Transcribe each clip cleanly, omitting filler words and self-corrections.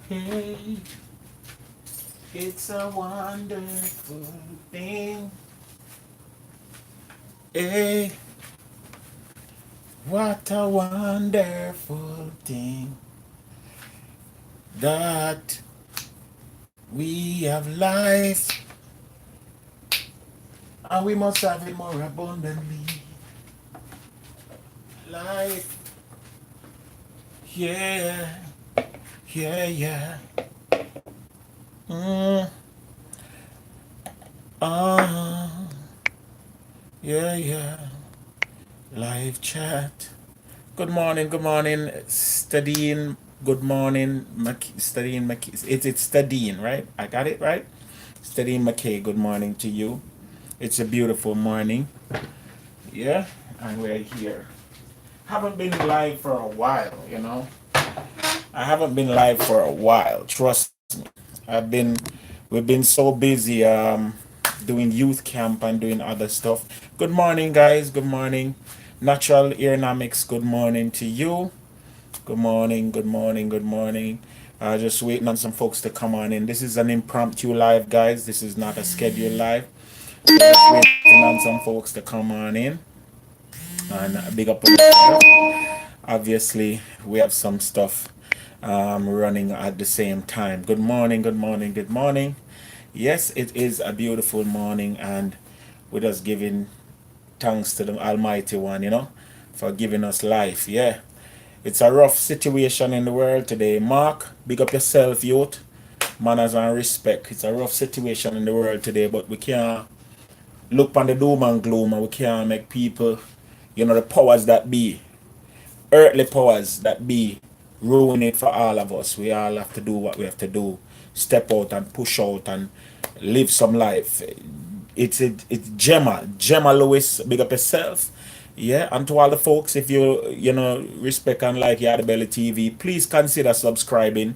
Hey, it's a wonderful thing. Hey, what a wonderful thing that we have life and we must have it more abundantly. Life, yeah, yeah. Mm, uh, yeah. Live chat. Good morning, studying. Good morning, studying. It's studying, right? I got it right. Studying McKay. Good morning to you. It's a beautiful morning. Yeah, and we're here. Haven't been live for a while, you know. I haven't been live for a while. Trust me. I've been, we've been so busy doing youth camp and doing other stuff. Good morning, guys. Good morning. Natural Aeronomics. Good morning to you. Good morning. Just waiting on some folks to come on in. This is an impromptu live, guys. This is not a scheduled live. Just waiting on some folks to come on in. And big up on yourself. Obviously, we have some stuff running at the same time. Good morning, good morning, good morning. Yes, it is a beautiful morning, and we're just giving thanks to the Almighty One, for giving us life. Yeah, it's a rough situation in the world today. Mark, big up yourself, youth. Manners and respect. It's a rough situation in the world today, but we can't look on the doom and gloom, and we can't make people, the powers that be, earthly powers that be, ruin it for all of us. We all have to do what we have to do. Step out and push out and live some life. It's Gemma Lewis, big up yourself. Yeah, and to all the folks, if you respect and like Yardie Belly TV, please consider subscribing.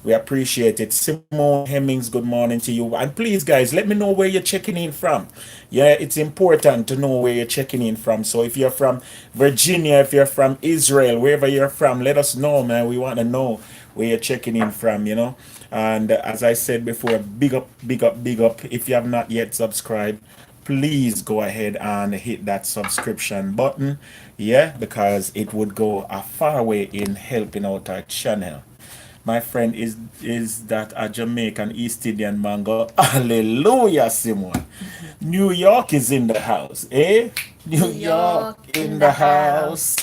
We appreciate it. Simone Hemmings, good morning to you. And please, guys, let me know where you're checking in from. Yeah, it's important to know where you're checking in from. So if you're from Virginia, if you're from Israel, wherever you're from, let us know, man. We want to know where you're checking in from. And as I said before, big up, big up, big up. If you have not yet subscribed, please go ahead and hit that subscription button. Yeah, because it would go a far way in helping out our channel. My friend is that a Jamaican East Indian mango. Hallelujah, Simon. New York is in the house, eh? New York in the house.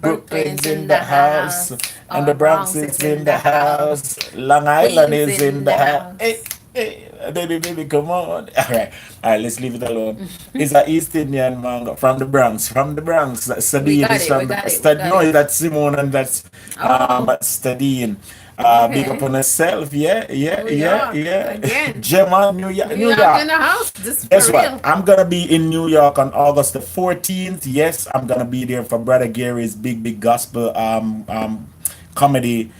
Brooklyn's in the house. And the Bronx is in the house. Long Island is in the house. Hey, hey, baby, come on. All right, let's leave it alone. It's an East Indian mango from the Bronx. From the Bronx. We Sadine got is it. We from got it. No, that's Simone and that's Oh, Stadine. Big up okay. on herself, New York again. Gemma, New New York in York. the house. This Guess for what? real. I'm gonna be in New York on August the 14th. Yes, I'm gonna be there for Brother Gary's big gospel comedy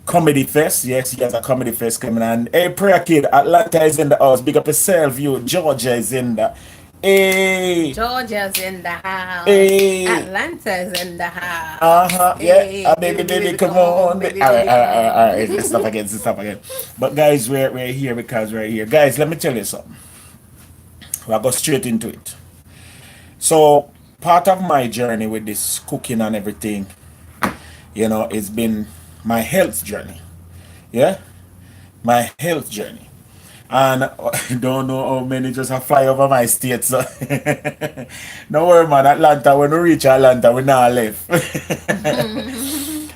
comedy fest. Yes, he has a comedy fest coming on. Hey, prayer kid, Atlanta is in the house. Big up yourself, you. Georgia is in the. Hey, Georgia's in the house. hey. Atlanta's in the house. Uh-huh, yeah. Hey, Baby, baby, come come on, on. baby, All right, baby, all right, come all right, all on. right. Let's stop again, let's stop again. But guys, we're here because we're here. Guys, let me tell you something. We'll go straight into it. So, part of my journey with this cooking and everything, it's been my health journey. Yeah? My health journey. And I don't know how many just have fly over my state. So, no worry, man. Atlanta, when we reach Atlanta, we now left.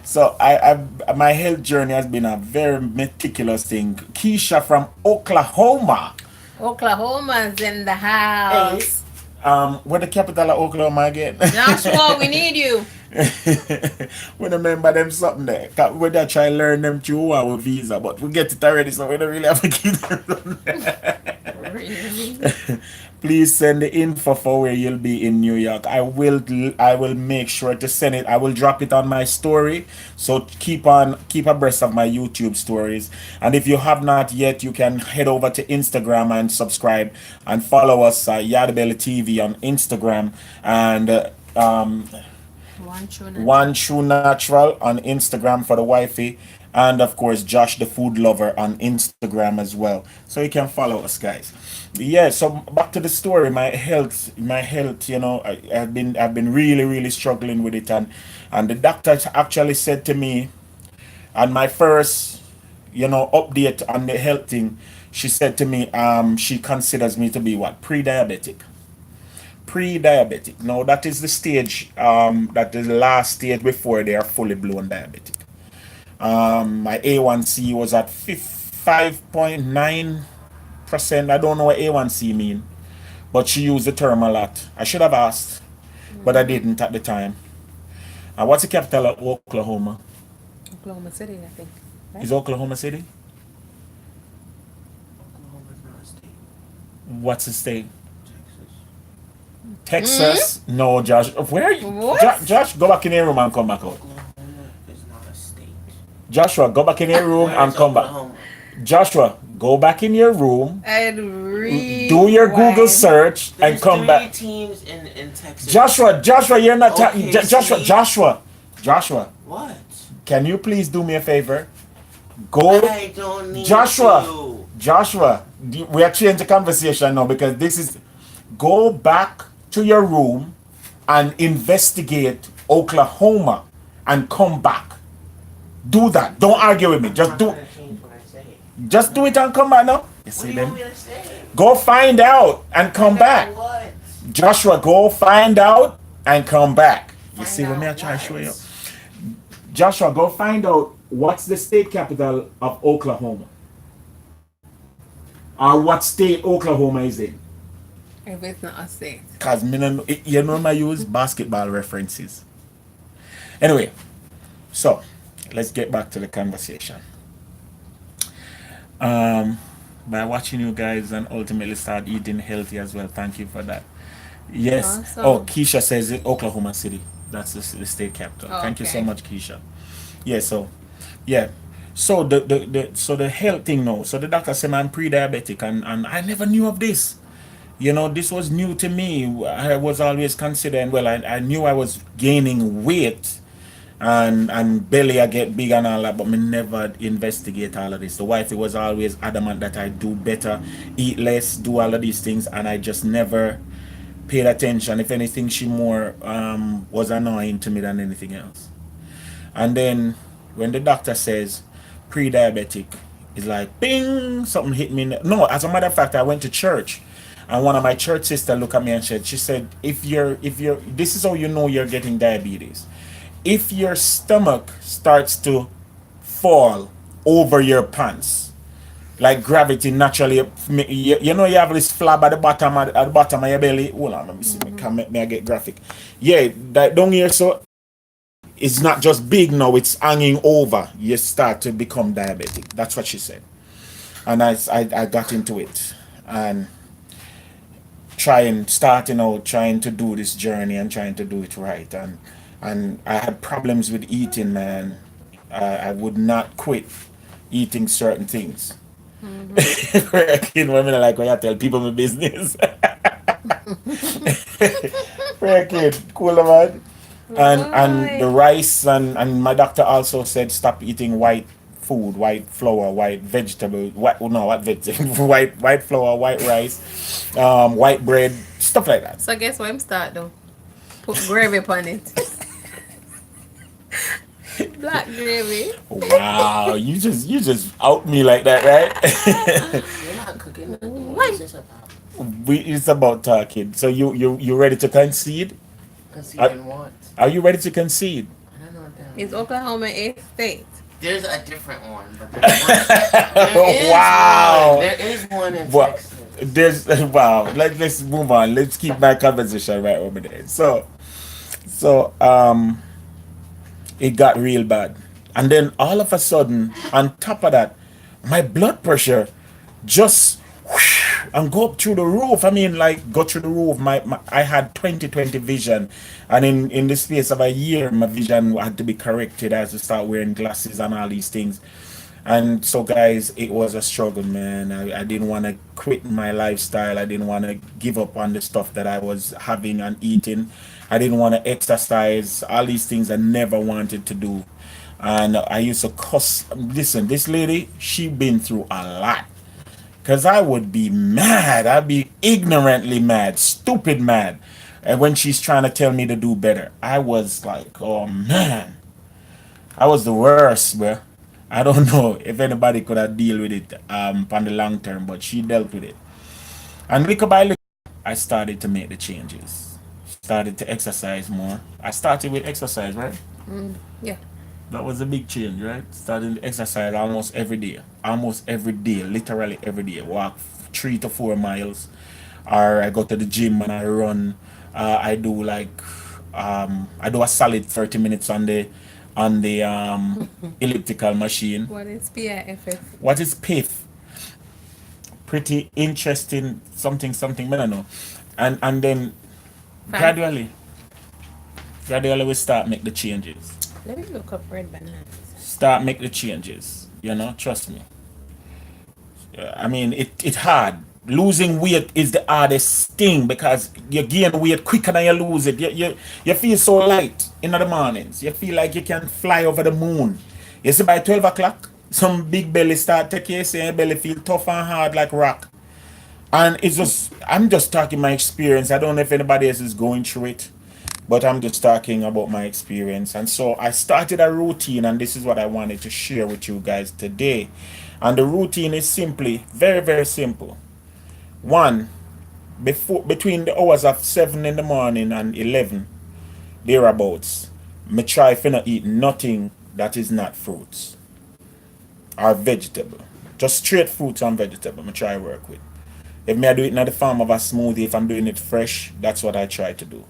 So my health journey has been a very meticulous thing. Keisha from Oklahoma. Oklahoma's in the Hey, house. what the capital of Oklahoma again? Joshua, we need you. We remember them something there. 'Cause we they try to learn them through our visa, but we get it already, so we don't really have to keep them. Really? Please send the info for where you'll be in New York. I will make sure to send it. I will drop it on my story. So keep abreast of my YouTube stories. And if you have not yet, you can head over to Instagram and subscribe and follow us Yardie Belly TV on Instagram and One true natural. One True Natural on Instagram for the wifey. and of course Josh the Food Lover on Instagram as well. So you can follow us, guys. Yeah. So back to the story. My health. I've been really, really struggling with it, and the doctor actually said to me, on my first, update on the health thing, she said to me, she considers me to be what, pre-diabetic. Pre-diabetic. Now that is the stage, that is the last stage before they are fully blown diabetic. My A1C was at 5.9%. I don't know what A1C mean, but she used the term a lot. I should have asked, but I didn't at the time. What's the capital of Oklahoma? Oklahoma City, I think. Right? Is Oklahoma City? Oklahoma's not a state. What's the state? Texas. Texas? No, Josh. Where are you? What? Josh, go back in your room and come back out. Oklahoma is not a state. Joshua, go back in your room Where and is come back. Oklahoma? Joshua, go back in your room, I'd read. do your Google search, and There's come three back. teams in Texas. Joshua, you're not. Okay, Joshua, What? can you please do me a favor? Go, I don't need Joshua. to. Joshua. We are changing the conversation now because this is. Go back to your room and investigate Oklahoma, and come back. Do that. Don't argue with me. I'm Just not do. gonna change what I say. Just do it and come back now. You What see do you them? want me to say? Go find out and come back. What? Joshua, go find out and come back. You Find see what me I out try to show you? what? Joshua, go find out what's the state capital of Oklahoma. Or what state Oklahoma is in. If it's not a state. Because I use basketball references. Anyway, so let's get back to the conversation. By watching you guys and ultimately start eating healthy as well. Thank you for that. Yes. Awesome. Oh, Keisha says it Oklahoma City. That's the state capital. Oh, Thank you so okay. much, Keisha. Yeah. So, yeah. So the health thing now. So the doctor said I'm pre-diabetic, and I never knew of this. This was new to me. I was always considering. Well, I knew I was gaining weight, and belly I get big and all that, but me never investigate all of this. The wife was always adamant that I do better, eat less, do all of these things, and I just never paid attention. If anything, she more was annoying to me than anything else. And then when the doctor says pre-diabetic, it's like bing, something hit me. No, as a matter of fact, I went to church, and one of my church sisters looked at me and she said, if you're this is how you know you're getting diabetes. If your stomach starts to fall over your pants, like gravity naturally, you have this flab at the bottom of your belly. Hold on, let me see. May I get graphic? Yeah, that down here, so it's not just big now, it's hanging over. You start to become diabetic. That's what she said. And I got into it and starting out trying to do this journey and trying to do it right. And I had problems with eating, man. I would not quit eating certain things. Kid, women are like when I tell people my business. Kid, cool man. And the rice and my doctor also said stop eating white food, white flour, white vegetable, white flour, white rice, white bread, stuff like that. So guess what I'm start though? Put gravy upon it. Black gravy. Wow, you just out me like that, right? You're not cooking nothing. What? What is this about? It's about talking. So you ready to concede? Conceding what? Are you ready to concede? I don't know what that Is means. Oklahoma a state? There's a different one, but there is Wow. one. There is one in Well, Texas. wow. Let's move on. Let's keep my conversation right over there. So it got real bad, and then all of a sudden, on top of that, my blood pressure just whoosh, and go up through the roof. I mean, like go through the roof. I had 20/20 vision, and in the space of a year, my vision had to be corrected as I start wearing glasses and all these things. And so, guys, it was a struggle, man. I didn't want to quit my lifestyle. I didn't want to give up on the stuff that I was having and eating. I didn't want to exercise. All these things I never wanted to do. And I used to cuss. Listen, this lady, she been through a lot. Cause I would be mad. I'd be ignorantly mad, stupid mad. And when she's trying to tell me to do better, I was like, oh man, I was the worst, bro. I don't know if anybody could have deal with it on the long term, but she dealt with it. And little by little, I started to make the changes. Started to exercise more. I started with exercise, right? Yeah. That was a big change, right? Starting to exercise almost every day. Almost every day, literally every day. Walk 3 to 4 miles. Or I go to the gym and I run. I do like I do a solid 30 minutes on the elliptical machine. What is PIFF? What is PIF? Pretty interesting something, I don't know. And then Fine. gradually we start make the changes. Let me look up red bananas. Start make the changes. Trust me. I mean, it hard. Losing weight is the hardest thing because you gain weight quicker than you lose it. You feel so light in the mornings. You feel like you can fly over the moon. You see, by 12 o'clock, some big belly start taking you, say your belly feel tough and hard like rock. And I'm just talking my experience. I don't know if anybody else is going through it, but I'm just talking about my experience. And so I started a routine, and this is what I wanted to share with you guys today. And the routine is simply very, very simple. One, between the hours of 7 in the morning and 11, thereabouts, me try to not eat nothing that is not fruits or vegetable. Just straight fruits and vegetable, me try work with. If me I do it in the form of a smoothie, if I'm doing it fresh, that's what I try to do.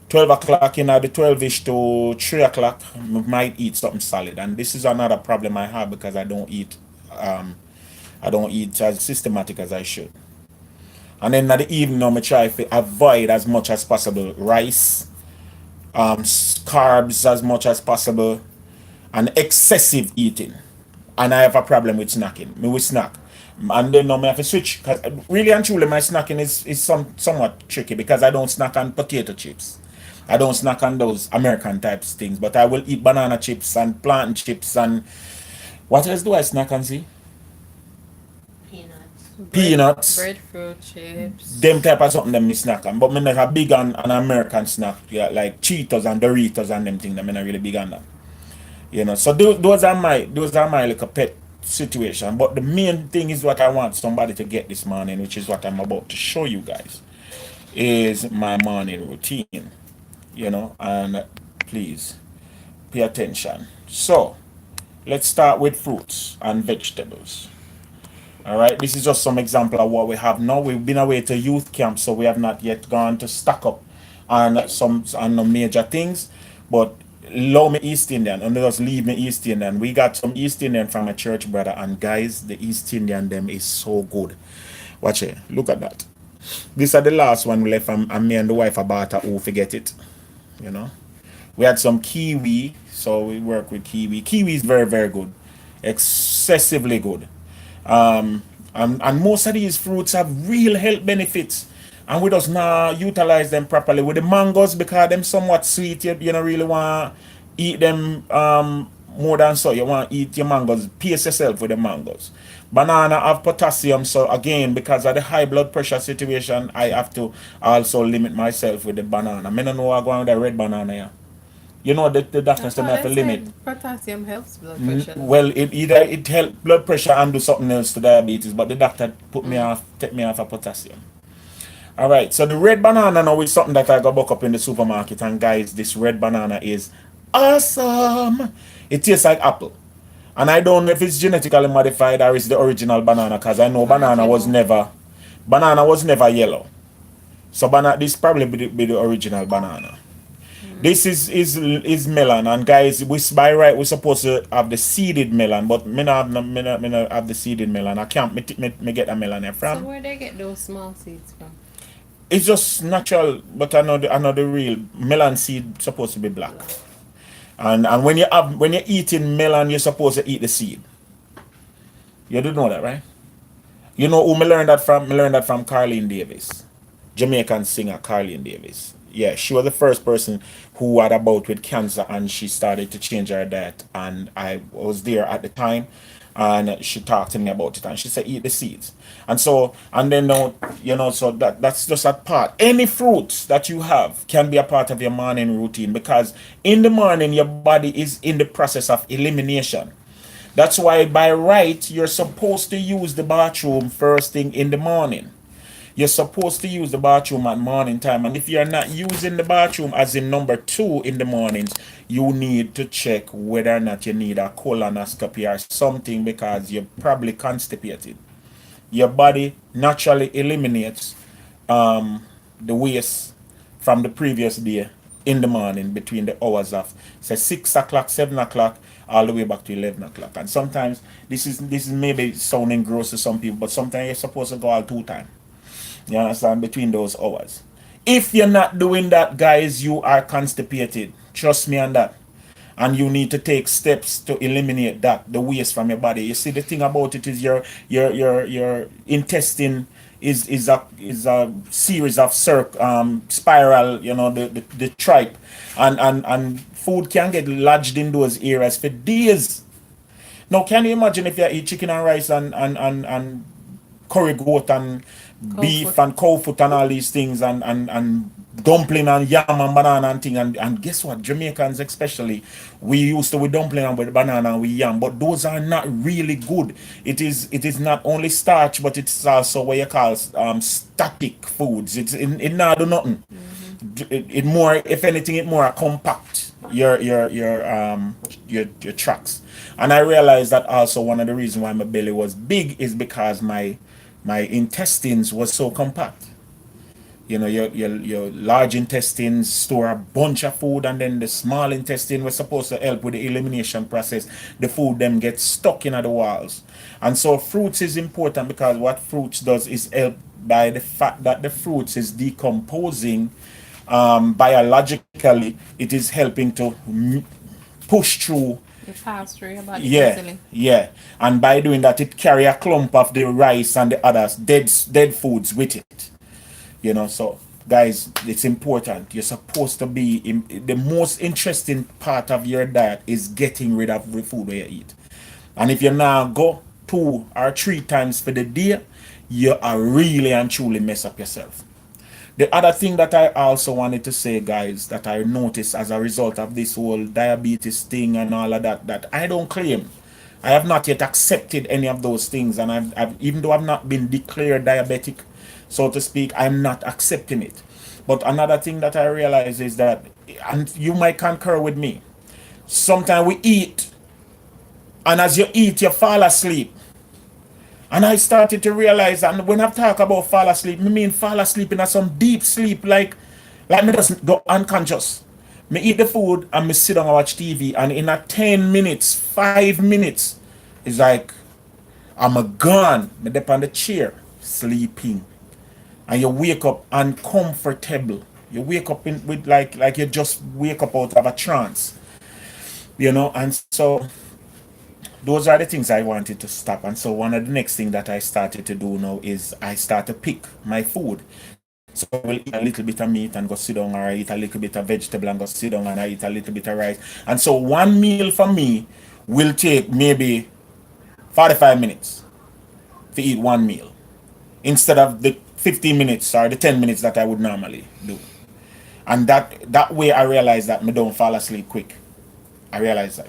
12 o'clock, the 12ish to 3 o'clock, might eat something solid. And this is another problem I have because I don't eat as systematic as I should. And then in the evening, I try to avoid as much as possible rice, carbs as much as possible, and excessive eating. And I have a problem with snacking. Me will snack. And then now I have to switch. Cause really and truly, my snacking is somewhat tricky because I don't snack on potato chips. I don't snack on those American types things, but I will eat banana chips and plantain chips and what else do I snack on, see? Peanuts. Breadfruit chips. Them type of something them me snack on. But me not a big on an American snack, yeah, like Cheetos and Doritos and them things that me not really big on that. So those are my like a pet situation. But the main thing is what I want somebody to get this morning, which is what I'm about to show you guys, is my morning routine. And please pay attention. So let's start with fruits and vegetables. All right, this is just some example of what we have now. We've been away to youth camp, so we have not yet gone to stock up on the major things. But allow me East Indian, and just leave me East Indian. We got some East Indian from a church brother, and guys, the East Indian them is so good. Watch it, look at that. These are the last one we left, and me and the wife about who forget it. We had some kiwi, so we work with kiwi. Kiwi is very, very good, excessively good. And most of these fruits have real health benefits, and we just not utilize them properly. With the mangoes, because them somewhat sweet, you don't really want to eat them more than so. You want to eat your mangoes, pace yourself with the mangoes. Banana have potassium, so again, because of the high blood pressure situation, I have to also limit myself with the banana. I don't know what going with the red banana here. The doctors tell me have to limit. Potassium helps blood pressure. Well, it helps blood pressure and do something else to diabetes, but the doctor take me off of potassium. All right, so the red banana now is something that I got buck up in the supermarket, and guys, this red banana is awesome. It tastes like apple, and I don't know if it's genetically modified or it's the original banana, because I know banana was never yellow. So this probably be the original banana. This is melon, and guys, by right we're supposed to have the seeded melon, but me not have the seeded melon. I can't me get a melon here from. So where they get those small seeds from? It's just natural, but I know the real melon seed supposed to be black. And when you're eating melon, you're supposed to eat the seed. You do know that, right? You know who me learned that from? Me learned that from Carlene Davis, Jamaican singer Carlene Davis. yeah, she was the first person who had a bout with cancer, and she started to change her diet. And I was there at the time, and she talked to me about it, and she said, eat the seeds. And so, and then now, so that's just a part. Any fruits that you have can be a part of your morning routine, because in the morning your body is in the process of elimination. That's why by right you're supposed to use the bathroom first thing in the morning. You're supposed to use the bathroom at morning time. And if you're not using the bathroom as in number two in the mornings, you need to check whether or not you need a colonoscopy or something, because you're probably constipated. Your body naturally eliminates the waste from the previous day in the morning between the hours of, say, 6 o'clock, 7 o'clock, all the way back to 11 o'clock. And sometimes this is maybe sounding gross to some people, but sometimes you're supposed to go all two times. You understand? Between those hours. If you're not doing that, guys, you are constipated. Trust me on that. And you need to take steps to eliminate the waste from your body. You see, the thing about it is your intestine is a series of spiral, the tripe, and food can get lodged in those areas for days. Now, can you imagine if you eat chicken and rice and curry goat and beef Comfort. and cow foot and all these things, and dumpling and yam and banana and thing, and guess what, Jamaicans especially, we used to with dumpling and with banana and with yam, but those are not really good. It is not only starch, but it's also what you call static foods. It not do nothing. It more, if anything, it more compact your tracks. And I realized that also one of the reasons why my belly was big is because my intestines was so compact. Your large intestines store a bunch of food, and then the small intestine was supposed to help with the elimination process. The food then gets stuck in the walls. And so fruits is important, because what fruits does is help by the fact that the fruits is decomposing biologically. It is helping to push through. You pass through your body Yeah, easily. yeah. And by doing that, it carry a clump of the rice and the others dead foods with it. So guys, it's important. You're supposed to be the most interesting part of your diet is getting rid of the food where you eat. And if you now go 2 or 3 times for the day, you are really and truly mess up yourself. The other thing that I also wanted to say, guys, that I noticed as a result of this whole diabetes thing and all of that I don't claim. I have not yet accepted any of those things, and I've even though I've not been declared diabetic, so to speak, I'm not accepting it. But another thing that I realize is that, and you might concur with me, sometimes we eat, and as you eat, you fall asleep. And I started to realize, and when I talk about fall asleep, I mean fall asleep in some deep sleep, like me just go unconscious. Me eat the food and me sit down and watch TV, and in a 10 minutes, 5 minutes, it's like I'm a gone. Me dip on the chair, sleeping. And you wake up uncomfortable. You wake up with like you just wake up out of a trance. And so those are the things I wanted to stop. And so one of the next thing that I started to do now is I start to pick my food. So I will eat a little bit of meat and go sit down, or I eat a little bit of vegetable and go sit down, and I eat a little bit of rice. And so one meal for me will take maybe 45 minutes to eat one meal, instead of the 15 minutes or the 10 minutes that I would normally do. And that way I realize that I don't fall asleep quick. I realize that,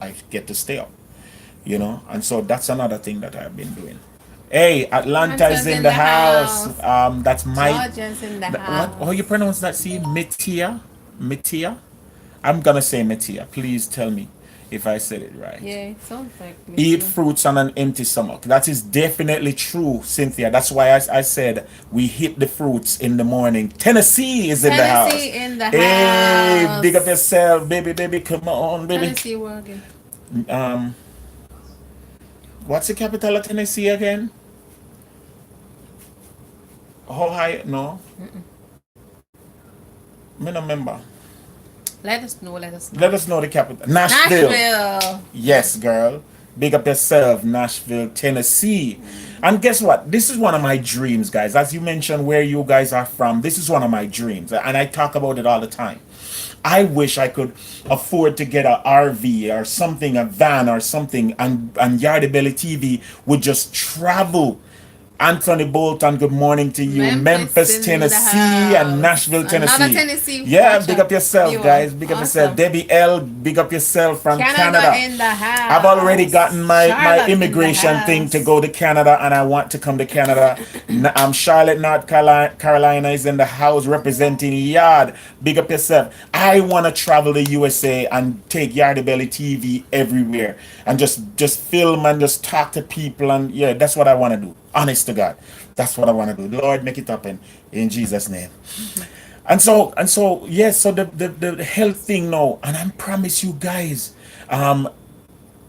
I get to stay up, and so that's another thing that I've been doing. Hey, Atlanta is in the house. That's my. Georgia's in the What? house. How you pronounce that? See, Metia, Metia. I'm gonna say Metia. Please tell me if I said it right. Yeah, it sounds like me Eat too. fruits on an empty stomach. That is definitely true, Cynthia. That's why I said we hit the fruits in the morning. Tennessee is in the house. Tennessee in the Hey, house. big up yourself, baby. Come on, baby. Tennessee working. Um, what's the capital of Tennessee again? Ohio? No, me no remember. Let us know. Let us know the capital. Nashville. Nashville. Yes, girl. Big up yourself, Nashville, Tennessee. And guess what? This is one of my dreams, guys. As you mentioned where you guys are from, this is one of my dreams. And I talk about it all the time. I wish I could afford to get a RV or something, a van or something, and Yardie Belly TV would just travel. Anthony Bolton, good morning to you. Memphis, in the Tennessee, and house. Nashville, Tennessee. Another Tennessee. Yeah, Watch big out. up yourself, You guys. are. Big up Awesome. yourself. Debbie L, big up yourself from Canada Canada. in the house. I've already gotten my Charlotte in the immigration thing house. to go to Canada, and I want to come to Canada. Charlotte, North Carolina is in the house representing Yard. Big up yourself. I want to travel to USA and take Yardie Belly TV everywhere and just film and just talk to people, and yeah, that's what I want to do. Honest to God, that's what I want to do. Lord, make it happen in Jesus' name. And so yes, so the health thing now, and I promise you guys,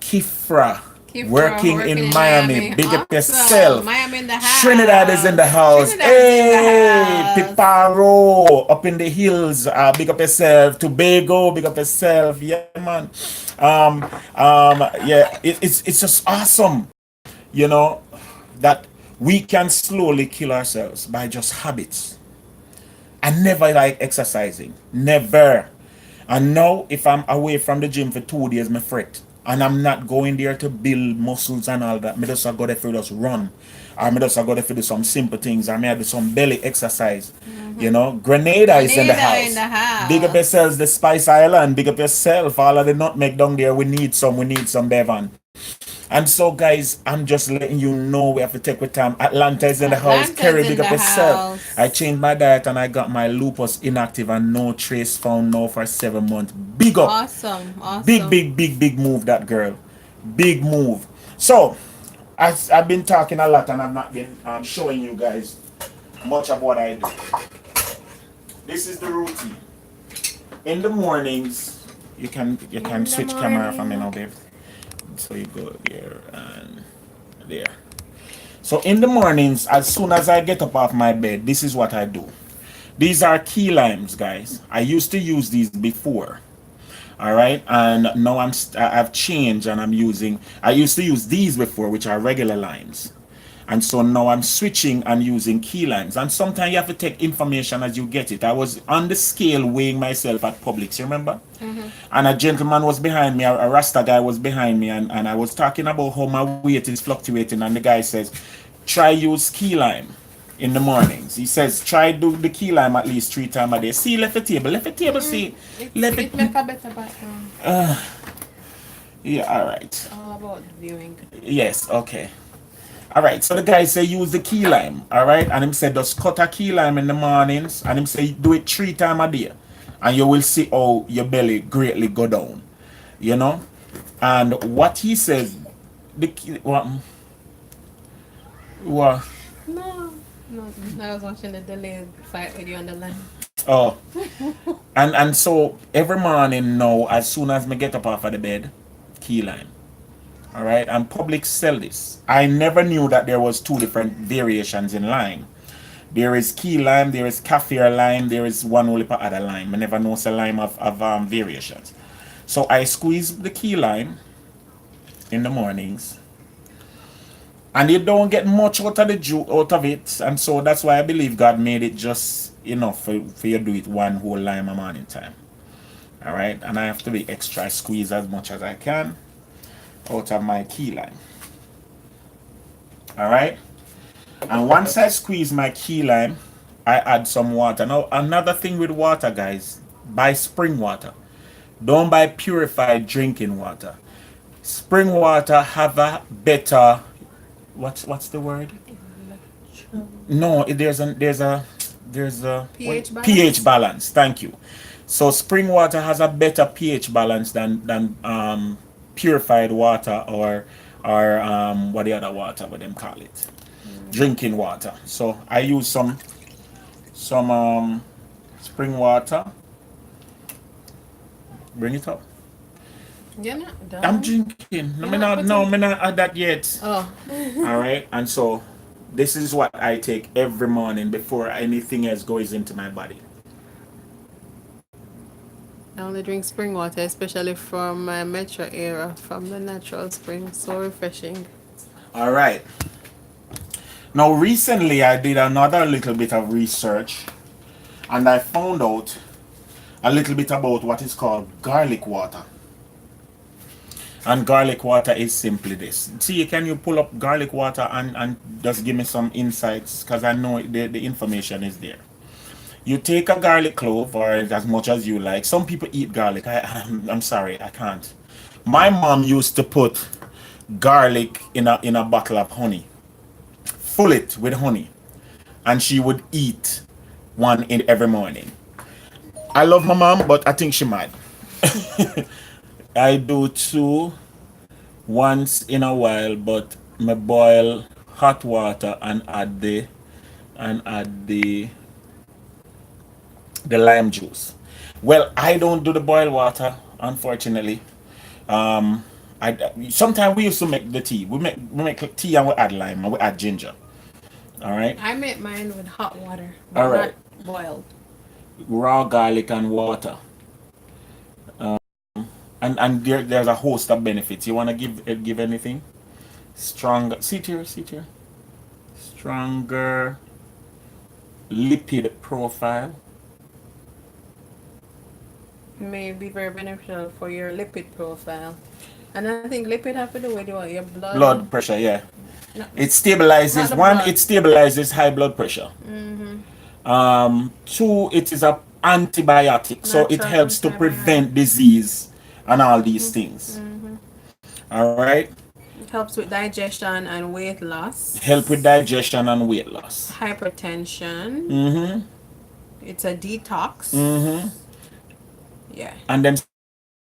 Kifra working in Miami. Big up Awesome. yourself. Miami in the house. Trinidad is in the house. Trinidad is in the Hey, house. Piparo up in the hills. Big up yourself. Tobago, big up yourself. Yeah, man. Yeah, it's just awesome, you know, that we can slowly kill ourselves by just habits. I never like exercising. Never. And now, if I'm away from the gym for 2 days, me fret. And I'm not going there to build muscles and all that. Me just go there for just run. Or me just go there for do some simple things. Or me do some belly exercise. You know, Grenada is in the Grenada in the house. house. Big up yourselves, the Spice Island. Big up yourself. All of the nutmeg down there. We need some Bevan. And so, guys, I'm just letting you know we have to take with time. Atlanta is in the house. Atlanta's Kerry, in big up the yourself. house. I changed my diet and I got my lupus inactive and no trace found now for 7 months. Big up. Awesome. Big move, that girl. Big move. So, I've been talking a lot and I've not been showing you guys much of what I do. This is the routine. In the mornings, you can switch camera from me now, babe. So you go there and there. So in the mornings, as soon as I get up off my bed, this is what I do. These are key limes, guys. I used to use these before. All right, and now I've changed and I'm using. I used to use these before, which are regular limes, and so now I'm switching and using key limes. And sometimes you have to take information as you get it. I was on the scale weighing myself at Publix, you remember? And a gentleman was behind me, a Rasta guy was behind me, and I was talking about how my weight is fluctuating, and the guy says, try use key lime in the mornings. He says, try do the key lime at least 3 times a day. See, left the table, see. It Left make a better background. Yeah, all right. All about viewing. Yes, okay. All right, so the guy say use the key lime, all right? And him say just cut a key lime in the mornings, and him say do it 3 times a day. And you will see how your belly greatly go down, you know? And what he says, the key, what? No. I was watching the delayed fight with you on the line. Oh. and so every morning now, as soon as me get up off of the bed, key lime. All right, and Publix sell this. I never knew that there was 2 different variations in lime. There is key lime, there is kaffir lime, there is one whole heap of other lime. I never know it's a lime of variations. So I squeeze the key lime in the mornings, and you don't get much out of the juice out of it, and so that's why I believe God made it just enough for you to do it 1 whole lime a morning time. All right, and I have to be extra squeeze as much as I can out of my key lime. All right, and once I squeeze my key lime, I add some water. Now another thing with water, guys, buy spring water. Don't buy purified drinking water. Spring water have a better, what's the word? No, there's a pH balance? pH balance. Thank you. So spring water has a better pH balance than purified water or what the other water, what them call it, drinking water. So I use some spring water. Bring it up. You're not done. I'm drinking. No, me not add that yet. Oh. All right, and so this is what I take every morning before anything else goes into my body. I only drink spring water, especially from my metro area, from the natural spring. So refreshing. All right. Now, recently I did another little bit of research and I found out a little bit about what is called garlic water. And garlic water is simply this. See, can you pull up garlic water and just give me some insights? Because I know the information is there. You take a garlic clove, or as much as you like. Some people eat garlic. I'm sorry, I can't. My mom used to put garlic in a bottle of honey, fill it with honey, and she would eat one in every morning. I love my mom, but I think she mad. I do too once in a while, but me boil hot water and add the lime juice. Well, I don't do the boil water, unfortunately. I sometimes we used to make the tea. We make tea and we add lime and we add ginger. All right, I make mine with hot water, all but right. not boiled. Raw garlic and water. And there's a host of benefits. You wanna give anything? Stronger. See here. Stronger lipid profile. May be very beneficial for your lipid profile. And I think lipid have to do with your blood. Blood pressure. Yeah. No, It not stabilizes the one. blood. It stabilizes high blood pressure. Mm-hmm. Two. It is a antibiotic, so it Natural helps to antibiotic. prevent disease and all these things. Mm-hmm. All right. It helps with digestion and weight loss. Help with digestion and weight loss. Hypertension. Mm-hmm. It's a detox. Mm-hmm. Yeah. And them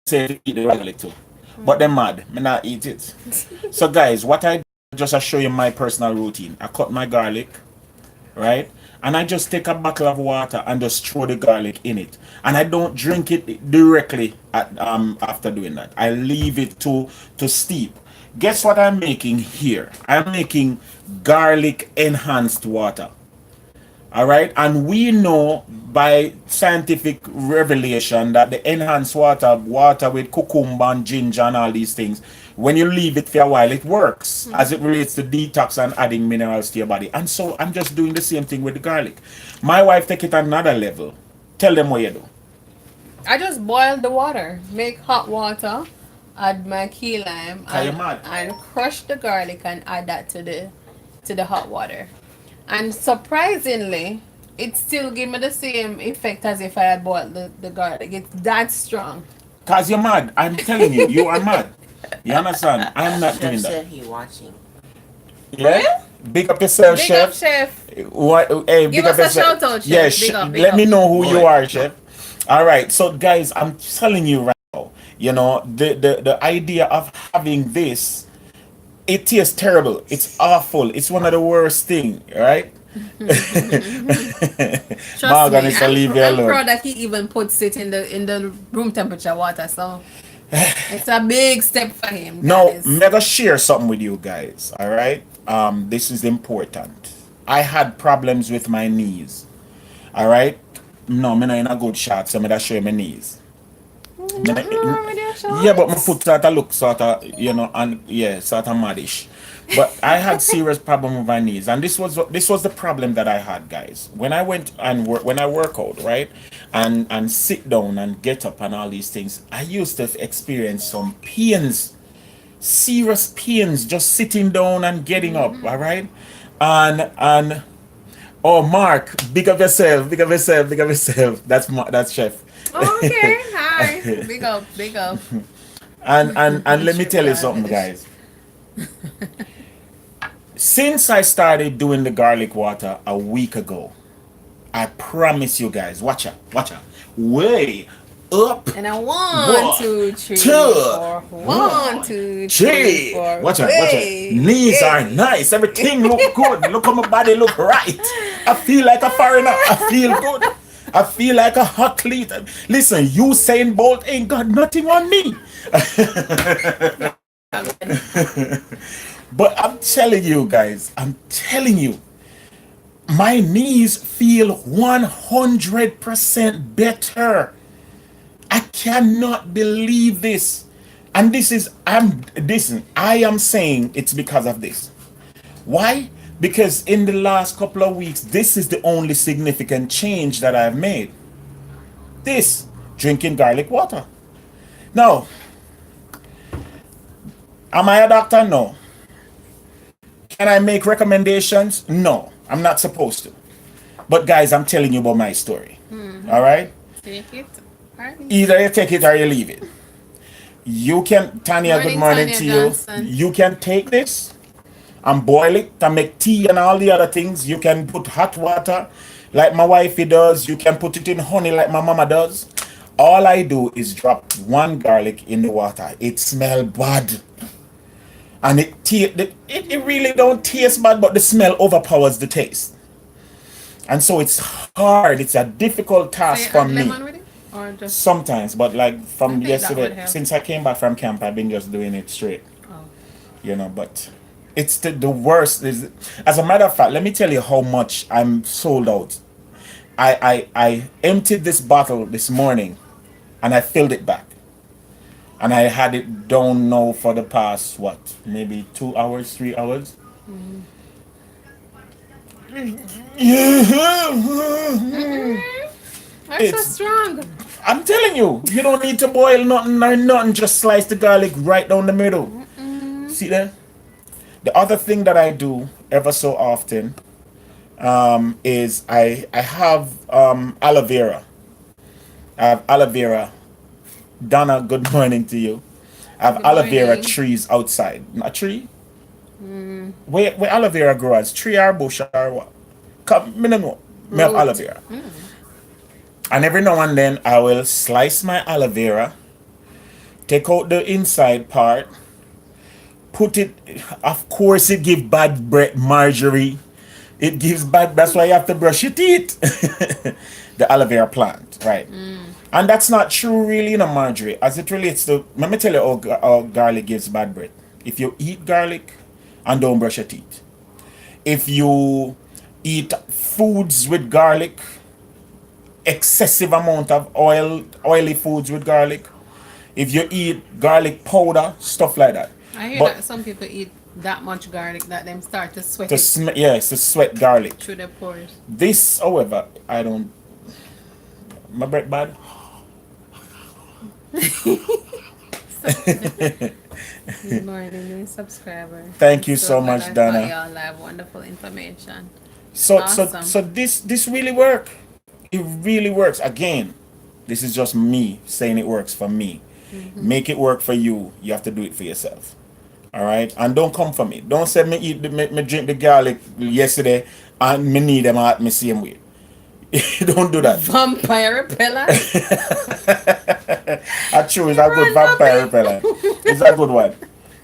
say to eat the garlic too. But them mad. Me not eat it. So guys, what I do, just I show you my personal routine. I cut my garlic, right? And I just take a bottle of water and just throw the garlic in it. And I don't drink it directly after doing that. I leave it to steep. Guess what I'm making here? I'm making garlic enhanced water. All right, and we know by scientific revelation that the enhanced water with cucumber and ginger and all these things, when you leave it for a while, it works as it relates to detox and adding minerals to your body. And so I'm just doing the same thing with the garlic. My wife take it another level. Tell them what you do. I just boil the water, make hot water, add my key lime, Are you mad? and crush the garlic and add that to the hot water. And surprisingly, it still give me the same effect as if I had boiled the garlic. It's that strong. Cause you're mad. I'm telling you, you are mad. You understand? I'm not Chef doing said that. he watching. Yeah? Big up yourself, Big chef. up, chef. What? Hey, Give big up us a yourself. shout out, chef. Yes, Big let up. me know who you Boy. are, chef. All right, so guys, I'm telling you right now, you know, the idea of having this, it tastes terrible. It's awful. It's one of the worst thing, right? Trust Morgan me, is to leave you I'm alone. proud that he even puts it in the room temperature water. So it's a big step for him. Now, That is. mega share something with you guys. All right, this is important. I had problems with my knees. All right, no, me not in a good shot, so me that show you my knees. Nothing wrong with your shorts. Yeah, but my foot sort of look sort of, you know, and yeah, sort of maddish. But I had serious problem with my knees, and this was the problem that I had, guys. When I went and when I work out, right, and sit down and get up and all these things, I used to experience some pains, serious pains, just sitting down and getting up. All right, and oh, Mark, big up yourself, big up yourself, big up yourself. That's chef. Okay, hi. Big up, big up. And let me tell you something, guys. Since I started doing the garlic water a week ago, I promise you guys, watch out, way up, And I 1, 2, 3, two, 4. 1, 2, 3, three. 4. Watch out. Way. Knees are Hey. nice. Everything look good. Look how my body look right. I feel like a foreigner. I feel good. I feel like a athlete. Listen, Usain Bolt ain't got nothing on me. But I'm telling you guys, my knees feel 100% better. I cannot believe this. And I am saying it's because of this. Why? Because in the last couple of weeks, this is the only significant change that I've made. This, drinking garlic water. Now, am I a doctor? No. Can I make recommendations? No. I'm not supposed to. But guys, I'm telling you about my story. All right? Take it. Either you take it or you leave it. You can, Tanya, good morning Tanya to Johnson. you. You can take this and boil it and make tea and all the other things. You can put hot water like my wifey does. You can put it in honey like my mama does. All I do is drop one garlic in the water. It smells bad. And it really don't taste bad, but the smell overpowers the taste. And so it's hard. It's a difficult task for me. Lemon with it? Or just Sometimes, but like from I think that would yesterday, help. since I came back from camp, I've been just doing it straight. oh. You know, but it's the worst. As a matter of fact, let me tell you how much I'm sold out. I emptied this bottle this morning and I filled it back. And I had it down now for the past, what, maybe 2 hours, 3 hours? That's so strong. I'm telling you, you don't need to boil nothing or nothing. Just slice the garlic right down the middle. See there? The other thing that I do ever so often is I have aloe vera. I have aloe vera. Donna, good morning to you. I have Good aloe vera morning. trees outside. A tree? Where aloe vera grows? Tree or bush or what? Me no know. Me have Root. aloe vera. And every now and then I will slice my aloe vera, take out the inside part, put it, of course it gives bad breath, Marjorie. It gives bad, that's why you have to brush your teeth. The aloe vera plant, right? And that's not true really, Marjorie, as it relates to, let me tell you how garlic gives bad breath. If you eat garlic and don't brush your teeth. If you eat foods with garlic, excessive amount of oily foods with garlic. If you eat garlic powder, stuff like that. I hear But that some people eat that much garlic that them start to sweat to it yes, to sweat garlic. through their pores. This, however, I don't. My breath bad. Good morning, new subscriber. Thank you so glad much, I Donna. thought y'all have wonderful information. So Awesome. so this really work. It really works. Again, this is just me saying it works for me. Make it work for you. You have to do it for yourself. All right, and don't come for me. Don't say me drink the garlic yesterday and me need them at me same way. Don't do that. Vampire repellent. Actually, it's a good vampire repellent. It's a good one.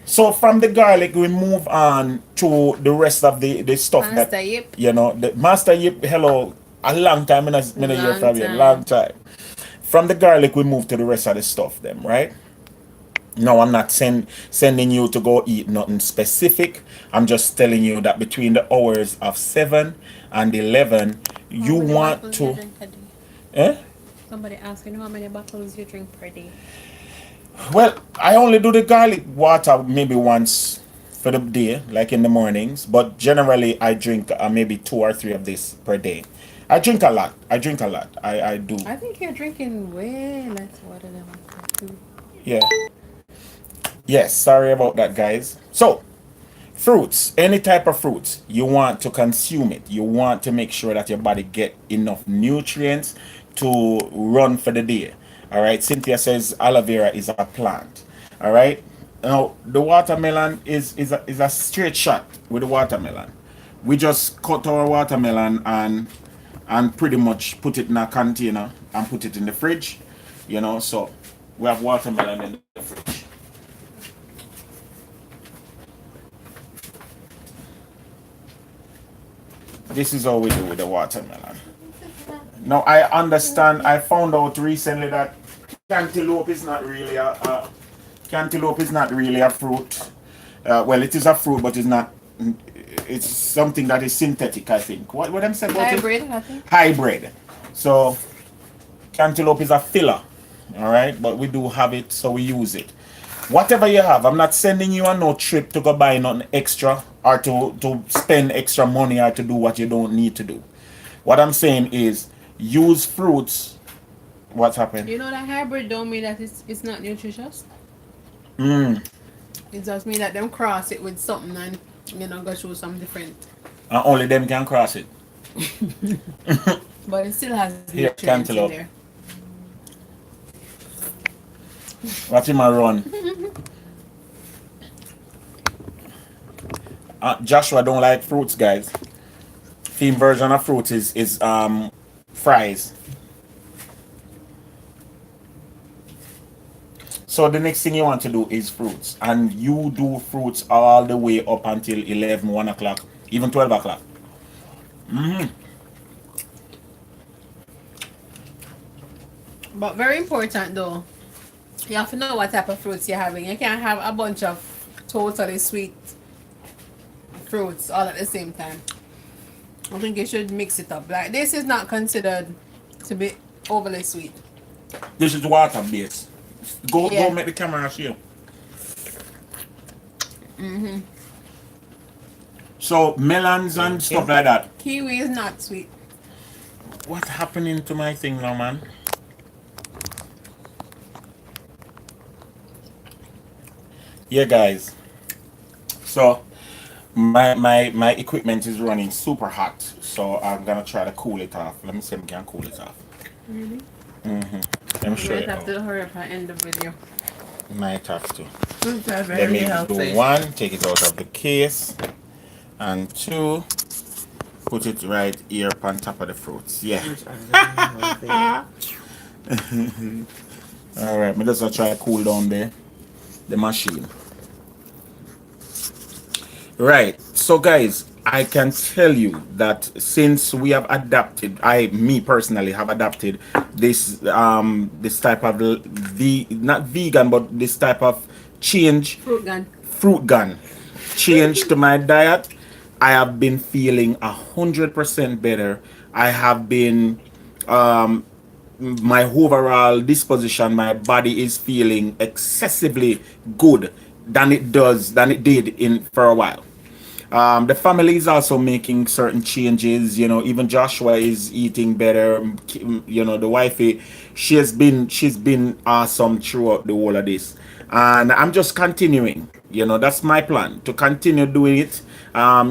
So from the garlic, we move on to the rest of the stuff Master Yip. you know. The Master Yip, hello, a long time. I hear Long from you, time. long time. From the garlic, we move to the rest of the stuff, them right. No, I'm not sending you to go eat nothing specific. I'm just telling you that between the hours of 7 and 11, you How many want bottles you to. drink a day? Eh? Somebody asking how many bottles you drink per day. Well, I only do the garlic water maybe once for the day, like in the mornings. But generally, I drink maybe 2 or 3 of this per day. I drink a lot. I do. I think you're drinking way less water than I do. Yeah. Yes, sorry about that, guys. So, fruits, any type of fruits, you want to consume it. You want to make sure that your body get enough nutrients to run for the day. All right. Cynthia says aloe vera is a plant. All right. Now the watermelon is a straight shot with the watermelon. We just cut our watermelon and pretty much put it in a container and put it in the fridge. You know, so we have watermelon in the fridge. This is how we do with the watermelon. Now I understand. I found out recently that cantaloupe is not really a fruit. Well, it is a fruit, but it's not. It's something that is synthetic. I think. What them say about Hybrid, it? I think. Hybrid. So cantaloupe is a filler. All right, but we do have it, so we use it. Whatever you have, I'm not sending you on no trip to go buy nothing extra or to spend extra money or to do what you don't need to do. What I'm saying is use fruits. What's happened? You know that hybrid don't mean that it's not nutritious. Mm. It just mean that them cross it with something and go through some different. And only them can cross it. But it still has Here, nutrients in cantaloupe. there. Watch him a run. Joshua don't like fruits, guys. Theme version of fruits is fries. So the next thing you want to do is fruits, and you do fruits all the way up until 11, 1 o'clock, even 12 o'clock. But very important though, you have to know what type of fruits you're having. You can't have a bunch of totally sweet fruits all at the same time. I think you should mix it up. Like this is not considered to be overly sweet. This is water based. Go Yeah. make the camera see you. So melons and stuff like that. Kiwi is not sweet. What's happening to my thing now, man? Yeah, guys. So my equipment is running super hot, so I'm gonna try to cool it off. Let me see if I can cool it off. Really? Let me show You you. have to hurry up and end the video. Might have to. That's Let me very healthy. do one, take it out of the case, and two, put it right here on top of the fruits. Yeah. All right, me just gonna try to cool down the machine. Right. So guys, I can tell you that since we have adapted, me personally have adapted this this type of not vegan, but this type of fruit gun change to my diet. I have been feeling 100% better. I have been my overall disposition, my body is feeling excessively good than it did in for a while. The family is also making certain changes. Even Joshua is eating better. The wifey, she's been awesome throughout the whole of this, and I'm just continuing. That's my plan, to continue doing it.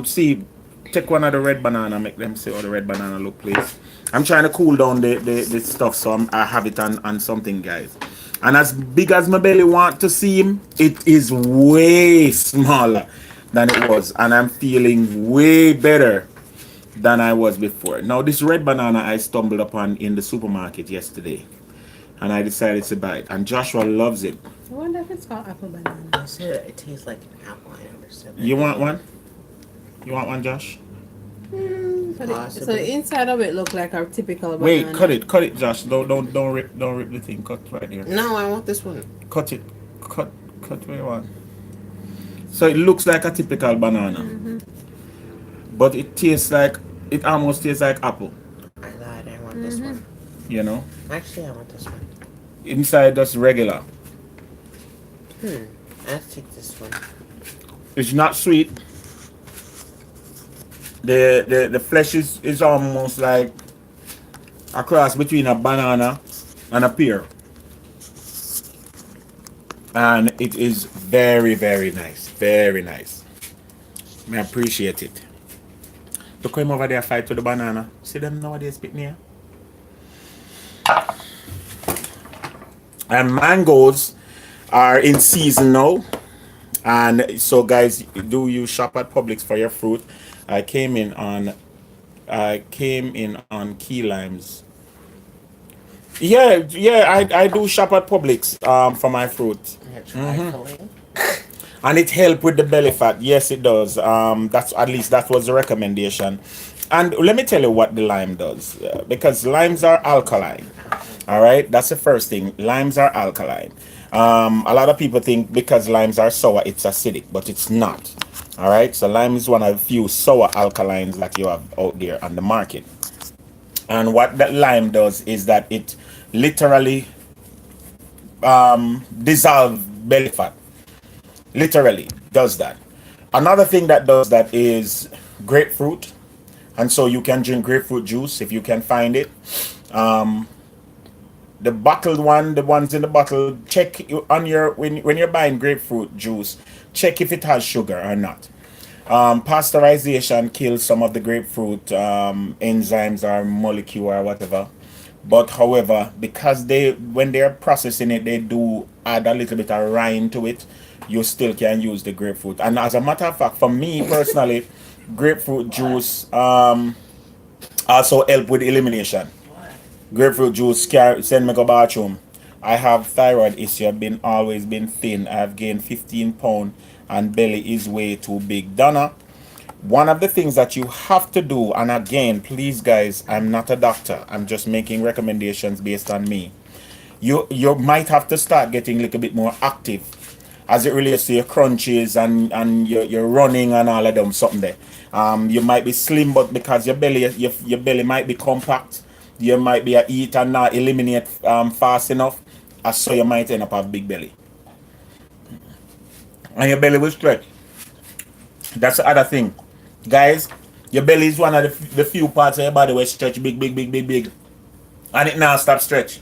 See, take one of the red banana, make them see how the red banana look, please. I'm trying to cool down the stuff, so I have it on something, guys. And as big as my belly want to seem, it is way smaller than it was, and I'm feeling way better than I was before. Now, this red banana I stumbled upon in the supermarket yesterday, and I decided to buy it, and Joshua loves it. I wonder if it's called apple banana. I said it tastes like an apple. I understand. You want one? You want one, Josh? So the inside of it look like a typical banana. Wait, cut it, Josh. Don't rip the thing. Cut right here. No, I want this one. Cut it. Cut where you want. So it looks like a typical banana, but it almost tastes like apple. I lied. I want this one. Actually, I want this one. Inside just regular. Let's take this one. It's not sweet. The flesh is almost like a cross between a banana and a pear. And it is very, very nice. Very nice. I appreciate it. Look him over there fight with the banana. See them nowadays pick near. And mangoes are in season now. And so guys, do you shop at Publix for your fruit? I came in on key limes. Yeah, I do shop at Publix for my fruit. And it helps with the belly fat. Yes, it does. That was the recommendation. And let me tell you what the lime does, because limes are alkaline. All right, that's the first thing. Limes are alkaline. A lot of people think because limes are sour, it's acidic, but it's not. All right, so lime is one of the few sour alkalines that you have out there on the market. And what that lime does is that it literally dissolve belly fat. Literally does that. Another thing that does that is grapefruit, and so you can drink grapefruit juice if you can find it. Um, the bottled one, the ones in the bottle, check on your when you're buying grapefruit juice, check if it has sugar or not. Pasteurization kills some of the grapefruit enzymes or molecule or whatever. But however, because they when they're processing it, they do add a little bit of rind to it. You still can use the grapefruit. And as a matter of fact, for me personally, grapefruit juice also help with elimination. Grapefruit juice send me go bathroom. I have thyroid issue. I've been always been thin. I've gained 15 pounds and belly is way too big. Donna, one of the things that you have to do, and again, please guys, I'm not a doctor. I'm just making recommendations based on me. You might have to start getting a little bit more active as it relates to your crunches and your running and all of them something there. You might be slim, but because your belly might be compact, you might be a eat and not eliminate fast enough, so you might end up have big belly. And your belly will stretch. That's the other thing. Guys, your belly is one of the few parts of your body where stretch big, big, big, big, big. And it now stop stretch.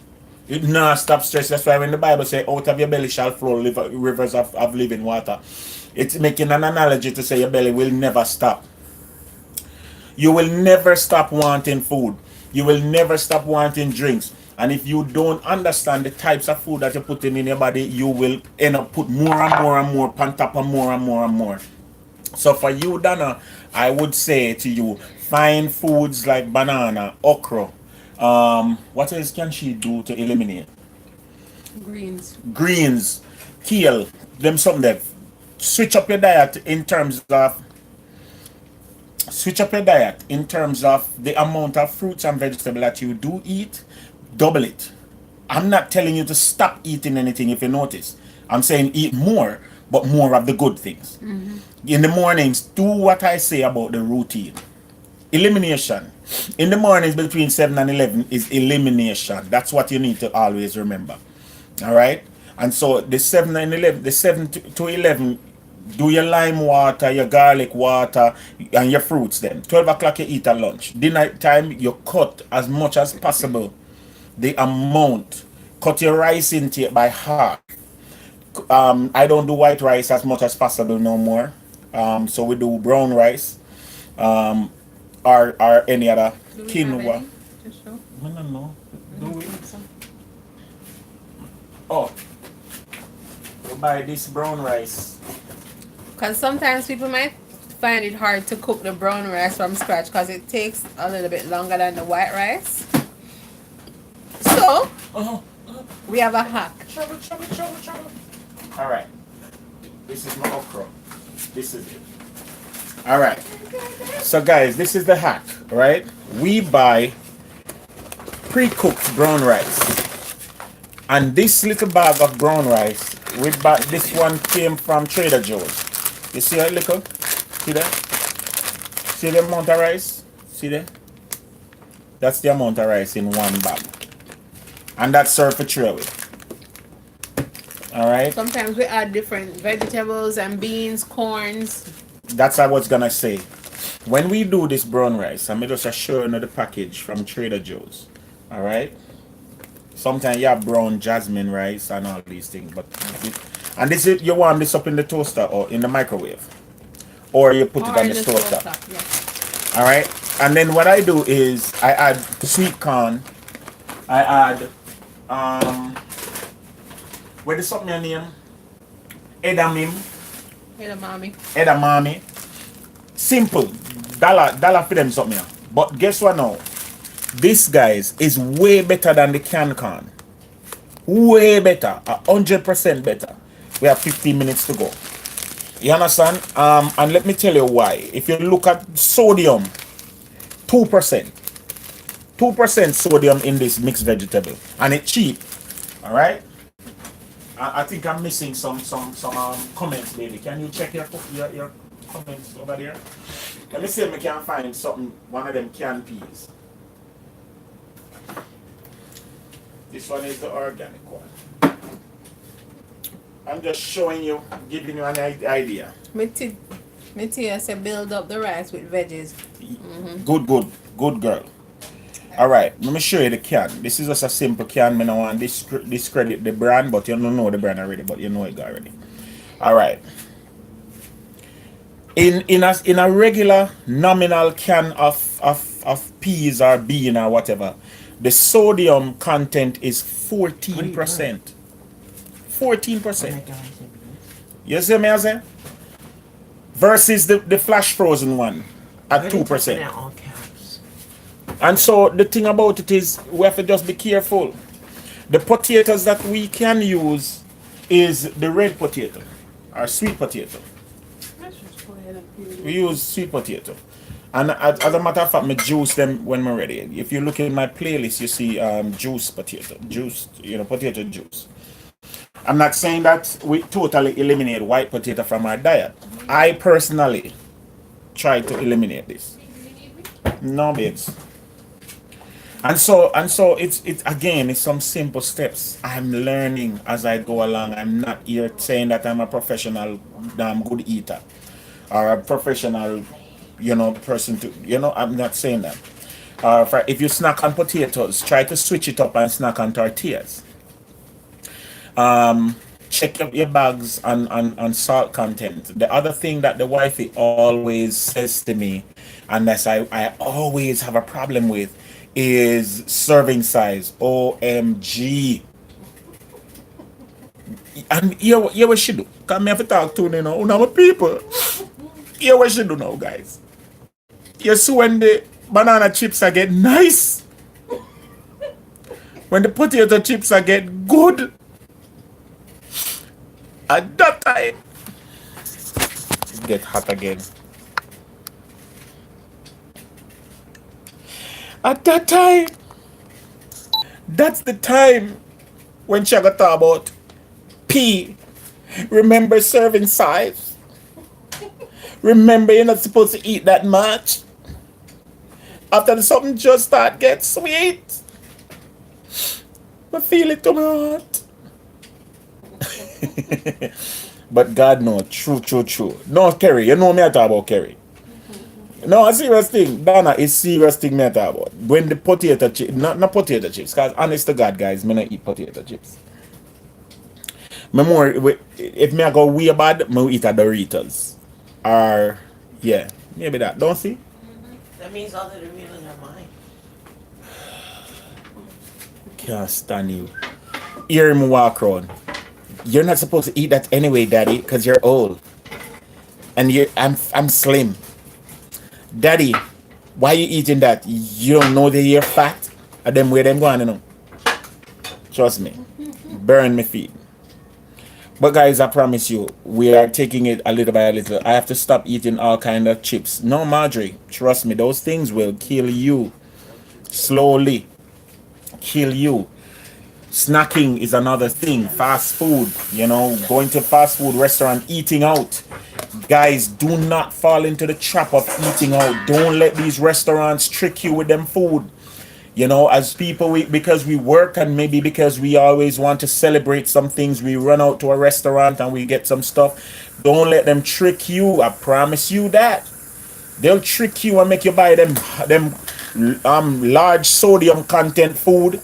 It now stop stretch. That's why when the Bible says, out of your belly shall flow rivers of living water. It's making an analogy to say your belly will never stop. You will never stop wanting food. You will never stop wanting drinks. And if you don't understand the types of food that you're putting in your body, you will end up put more and more and more on top of more and more and more. So for you, Donna, I would say to you, find foods like banana, okra. What else can she do to eliminate? Greens, kale, them something that switch up your diet in terms of the amount of fruits and vegetables that you do eat. Double it. I'm not telling you to stop eating anything if you notice. I'm saying eat more, but more of the good things. In the mornings, do what I say about the routine. Elimination. In the mornings between 7 and 11 is elimination. That's what you need to always remember. All right? And so the 7 and 11, the 7 to 11, do your lime water, your garlic water, and your fruits then. 12 o'clock you eat at lunch. Dinner time, you cut as much as possible the amount. Cut your rice intake by half. I don't do white rice as much as possible no more. So we do brown rice. Or any other quinoa. I don't know. Do we? Oh, we buy this brown rice. Because sometimes people might find it hard to cook the brown rice from scratch because it takes a little bit longer than the white rice. So, we have a hack. Alright. This is my okra. This is it. Alright. So guys, this is the hack, right? We buy pre-cooked brown rice. And this little bag of brown rice, this one came from Trader Joe's. You see that little? See that? See the amount of rice? See that? That's the amount of rice in one bag. And that's served for tray away. Alright? Sometimes we add different vegetables and beans, corns. That's what I was gonna say. When we do this brown rice, I'm just showing you the package from Trader Joe's. Alright? Sometimes you have brown jasmine rice and all these things, but this is, you warm this up in the toaster or in the microwave, or you put it on the toaster. Yeah. All right, and then what I do is I add sweet corn. I add what is something your name? Edamame. Simple. Dollar for them something. But guess what now? This, guys, is way better than the canned corn. Way better. 100% better. We have 15 minutes to go. You understand? And let me tell you why. If you look at sodium, 2%. 2% sodium in this mixed vegetable. And it's cheap. Alright? I think I'm missing some comments, baby. Can you check your comments over there? Let me see if I can find something, one of them canned peas. This one is the organic one. I'm just showing you, giving you an idea. Me tea say build up the rice with veggies. Good girl. All right, let me show you the can. This is just a simple can. I don't want discredit the brand, but you don't know the brand already, but you know it already. All right. In a regular nominal can of peas or bean or whatever, the sodium content is 14%. 14%. You see me, I say? Versus the flash frozen one at 2%. And so the thing about it is we have to just be careful. The potatoes that we can use is the red potato or sweet potato. We use sweet potato. And as a matter of fact, I juice them when I'm ready. If you look in my playlist, you see juice potato. Juice, potato juice. I'm not saying that we totally eliminate white potato from our diet. I personally try to eliminate this. No, babes. And so it's again, it's some simple steps. I'm learning as I go along. I'm not here saying that I'm a professional good eater or a professional person to I'm not saying that. If you snack on potatoes, try to switch it up and snack on tortillas. Check your bags on salt content. The other thing that the wifey always says to me, and that's I always have a problem with, is serving size. OMG. And here what she do? Come here to talk to my people. Here what she do now, guys. You see when the banana chips are get nice, when the potato chips are get good, at that time it get hot again. At that time, that's the time when Chaga talk about P. Remember serving size. Remember you're not supposed to eat that much. After something just start get sweet. I feel it to my heart. But God no, true. No, Kerry, you know me I talk about Kerry. No, a serious thing. Donna is serious thing me I talk about. When the potato chips, not potato chips, because honest to God, guys, me not eat potato chips. If me I go way bad, me eat a Doritos. Or, yeah, maybe that. Don't see? That means all the Doritos are mine. Can't stand you. Hear him walk around. You're not supposed to eat that anyway, Daddy, because you're old. And I'm slim. Daddy, why you eating that? You don't know that you're fat? And then where them going, Trust me. Burn my feet. But guys, I promise you, we are taking it a little by a little. I have to stop eating all kind of chips. No, Marjorie, trust me, those things will kill you. Slowly. Kill you. Snacking is another thing. Fast food, going to fast food restaurant, eating out. Guys, do not fall into the trap of eating out. Don't let these restaurants trick you with them food. As people, because we work and maybe because we always want to celebrate some things, we run out to a restaurant and we get some stuff. Don't let them trick you. I promise you that. They'll trick you and make you buy them large sodium content food.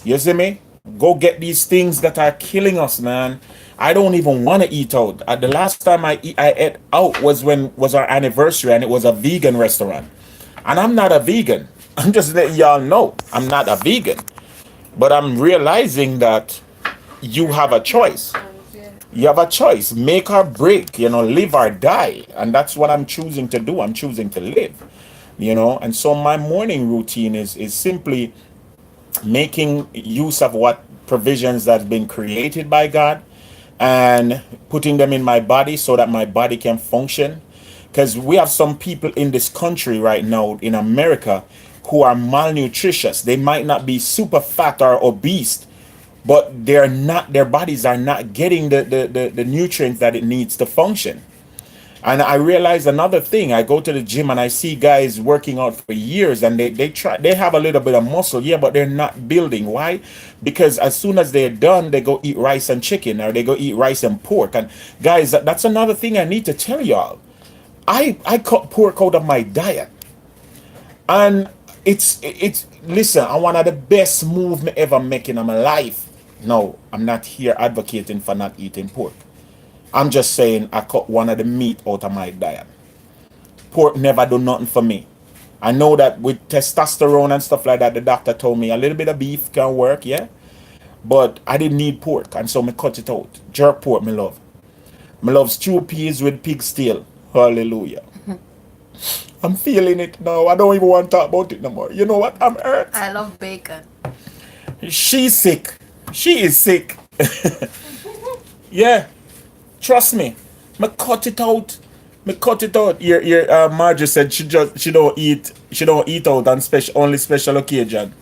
You see me? Go get these things that are killing us, man. I don't even want to eat out. The last time I ate out was our anniversary, and it was a vegan restaurant. And I'm not a vegan. I'm just letting y'all know I'm not a vegan. But I'm realizing that you have a choice. You have a choice. Make or break, live or die. And that's what I'm choosing to do. I'm choosing to live. And so my morning routine is simply making use of what provisions that's been created by God and putting them in my body so that my body can function. Because we have some people in this country right now in America who are malnutritious. They might not be super fat or obese, but their bodies are not getting the nutrients that it needs to function. And I realized another thing. I go to the gym and I see guys working out for years and they have a little bit of muscle, yeah, but they're not building. Why? Because as soon as they're done, they go eat rice and chicken, or they go eat rice and pork. And guys, that's another thing I need to tell y'all. I cut pork out of my diet. And it's listen, I one of the best move me ever make in my life. No, I'm not here advocating for not eating pork. I'm just saying I cut one of the meat out of my diet. Pork never do nothing for me. I know that with testosterone and stuff like that, the doctor told me a little bit of beef can work, yeah. But I didn't need pork, and so me cut it out. Jerk pork, me love. Me love stew peas with pig tail. Hallelujah. I'm feeling it now. I don't even want to talk about it no more. You know what? I'm hurt. I love bacon. She's sick. She is sick. Yeah. Trust me. Me cut it out. Me cut it out. Your Marjorie said she don't eat out on only special occasion.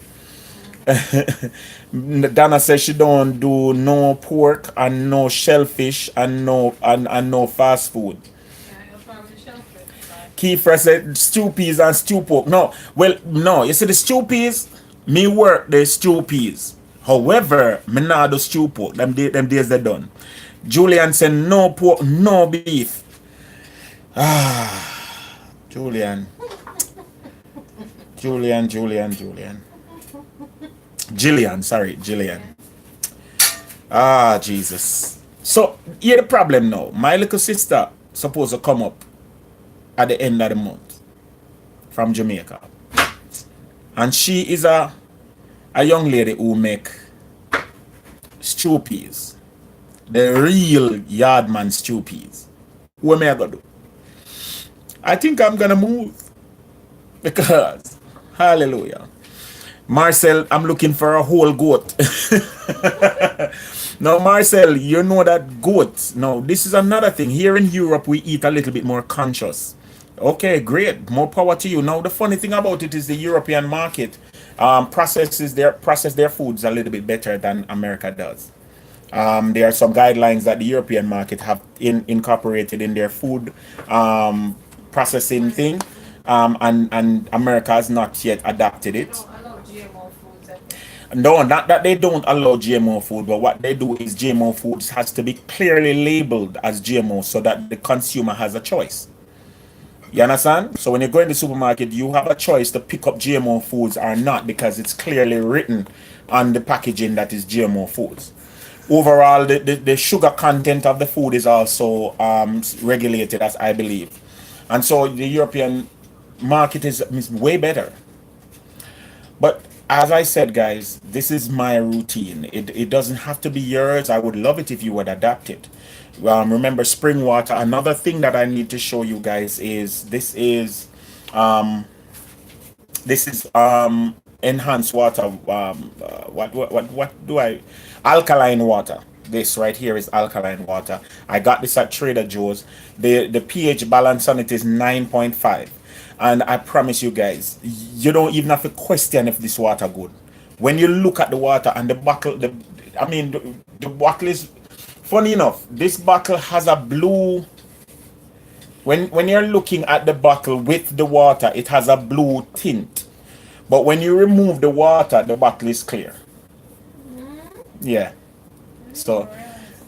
Dana says she don't do no pork and no shellfish and no fast food. Kiefer said stew peas and stew pork. No, well, no. You see the stew peas, me work the stew peas. However, me not do stew pork. Them days they done. Julian said no pork, no beef. Julian. Jillian. Jesus. So, here the problem now. My little sister supposed to come up at the end of the month from Jamaica. And she is a young lady who make stew peas. The real Yardman stew peas. What am I gonna do? I think I'm gonna move. Because, hallelujah. Marcel, I'm looking for a whole goat. Now, Marcel, you know that goat. Now, this is another thing. Here in Europe, we eat a little bit more conscious. Okay, great. More power to you. Now, the funny thing about it is the European market process their foods a little bit better than America does. There are some guidelines that the European market have incorporated in their food processing thing, and America has not yet adapted it. No, not that they don't allow GMO food, but what they do is GMO foods has to be clearly labeled as GMO so that the consumer has a choice. You understand? So when you go in the supermarket, you have a choice to pick up GMO foods or not, because it's clearly written on the packaging that is GMO foods. Overall, the sugar content of the food is also regulated, as I believe. And so the European market is way better. But as I said, guys, this is my routine. It doesn't have to be yours. I would love it if you would adapt it. Remember spring water. Another thing that I need to show you guys is this is enhanced water. What do I? Alkaline water. This right here is alkaline water. I got this at Trader Joe's. The pH balance on it is 9.5. And I promise you guys, you don't even have to question if this water good. When you look at the water and the bottle, the bottle is, funny enough, this bottle has a blue, when you're looking at the bottle with the water, it has a blue tint. But when you remove the water, the bottle is clear. Yeah. So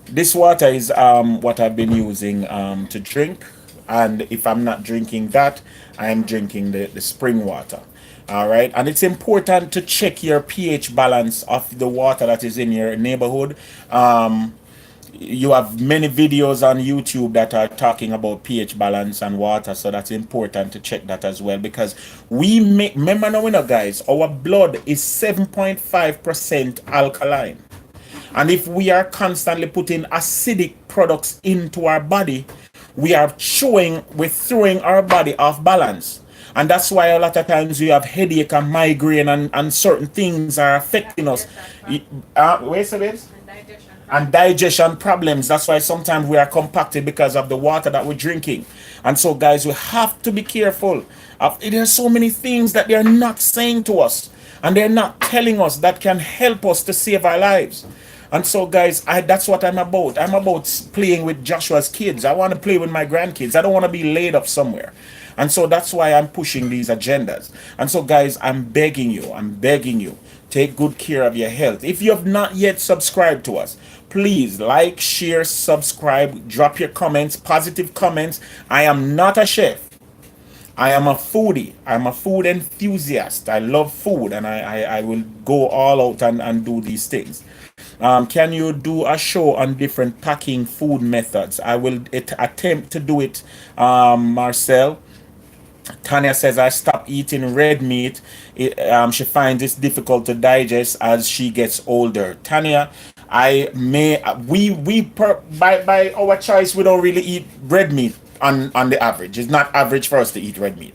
this water is what I've been using to drink. And if I'm not drinking that, I'm drinking the spring water. All right. And it's important to check your pH balance of the water that is in your neighborhood. You have many videos on YouTube that are talking about pH balance and water. So that's important to check that as well, because remember now, guys, our blood is 7.5% alkaline. And if we are constantly putting acidic products into our body, we're throwing our body off balance. And that's why a lot of times we have headache and migraine and certain things are affecting us. Wait a minute. And digestion problems. That's why sometimes we are compacted because of the water that we're drinking. And so, guys, we have to be careful. There's so many things that they're not saying to us and they're not telling us that can help us to save our lives. And so, guys, that's what I'm about. I'm about playing with Joshua's kids. I want to play with my grandkids. I don't want to be laid up somewhere. And so that's why I'm pushing these agendas. And so, guys, I'm begging you, take good care of your health. If you have not yet subscribed to us, please like, share, subscribe, drop your comments, positive comments. I am not a chef. I am a foodie. I'm a food enthusiast. I love food, and I will go all out and do these things. Can you do a show on different packing food methods? I will attempt to do it, Marcel. Tanya says I stopped eating red meat. She finds it difficult to digest as she gets older. Tanya, I may by our choice we don't really eat red meat on the average. It's not average for us to eat red meat.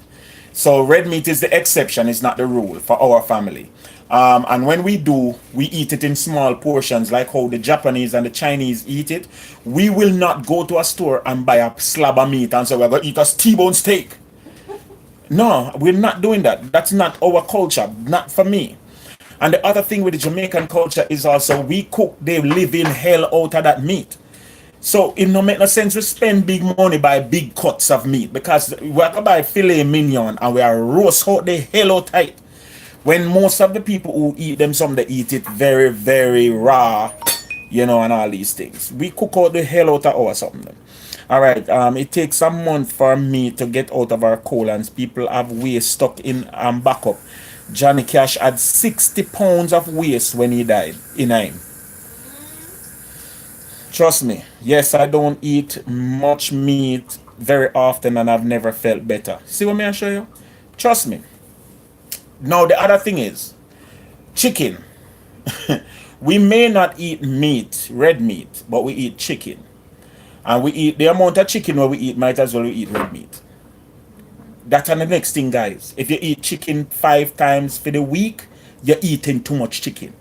So red meat is the exception. It's not the rule for our family. And when we do, we eat it in small portions, like how the Japanese and the Chinese eat it. We will not go to a store and buy a slab of meat and say we're going to eat a T-bone steak. No, we're not doing that. That's not our culture, not for me. And the other thing with the Jamaican culture is also we cook the living hell out of that meat. So it no make no sense to spend big money buy big cuts of meat because we are to buy filet mignon and we are roast out the hell out tight. When most of the people who eat them, some they eat it very, very raw, and all these things. We cook out the hell out of our something. All right. It takes a month for me to get out of our colons. People have waste stuck in backup. Johnny Cash had 60 pounds of waste when he died in him. Trust me. Yes, I don't eat much meat very often and I've never felt better. See what I show you? Trust me. Now the other thing is chicken. We may not eat meat, red meat, but we eat chicken. And we eat the amount of chicken we eat might as well we eat red meat. That's the next thing, guys. If you eat chicken 5 times for the week, you're eating too much chicken.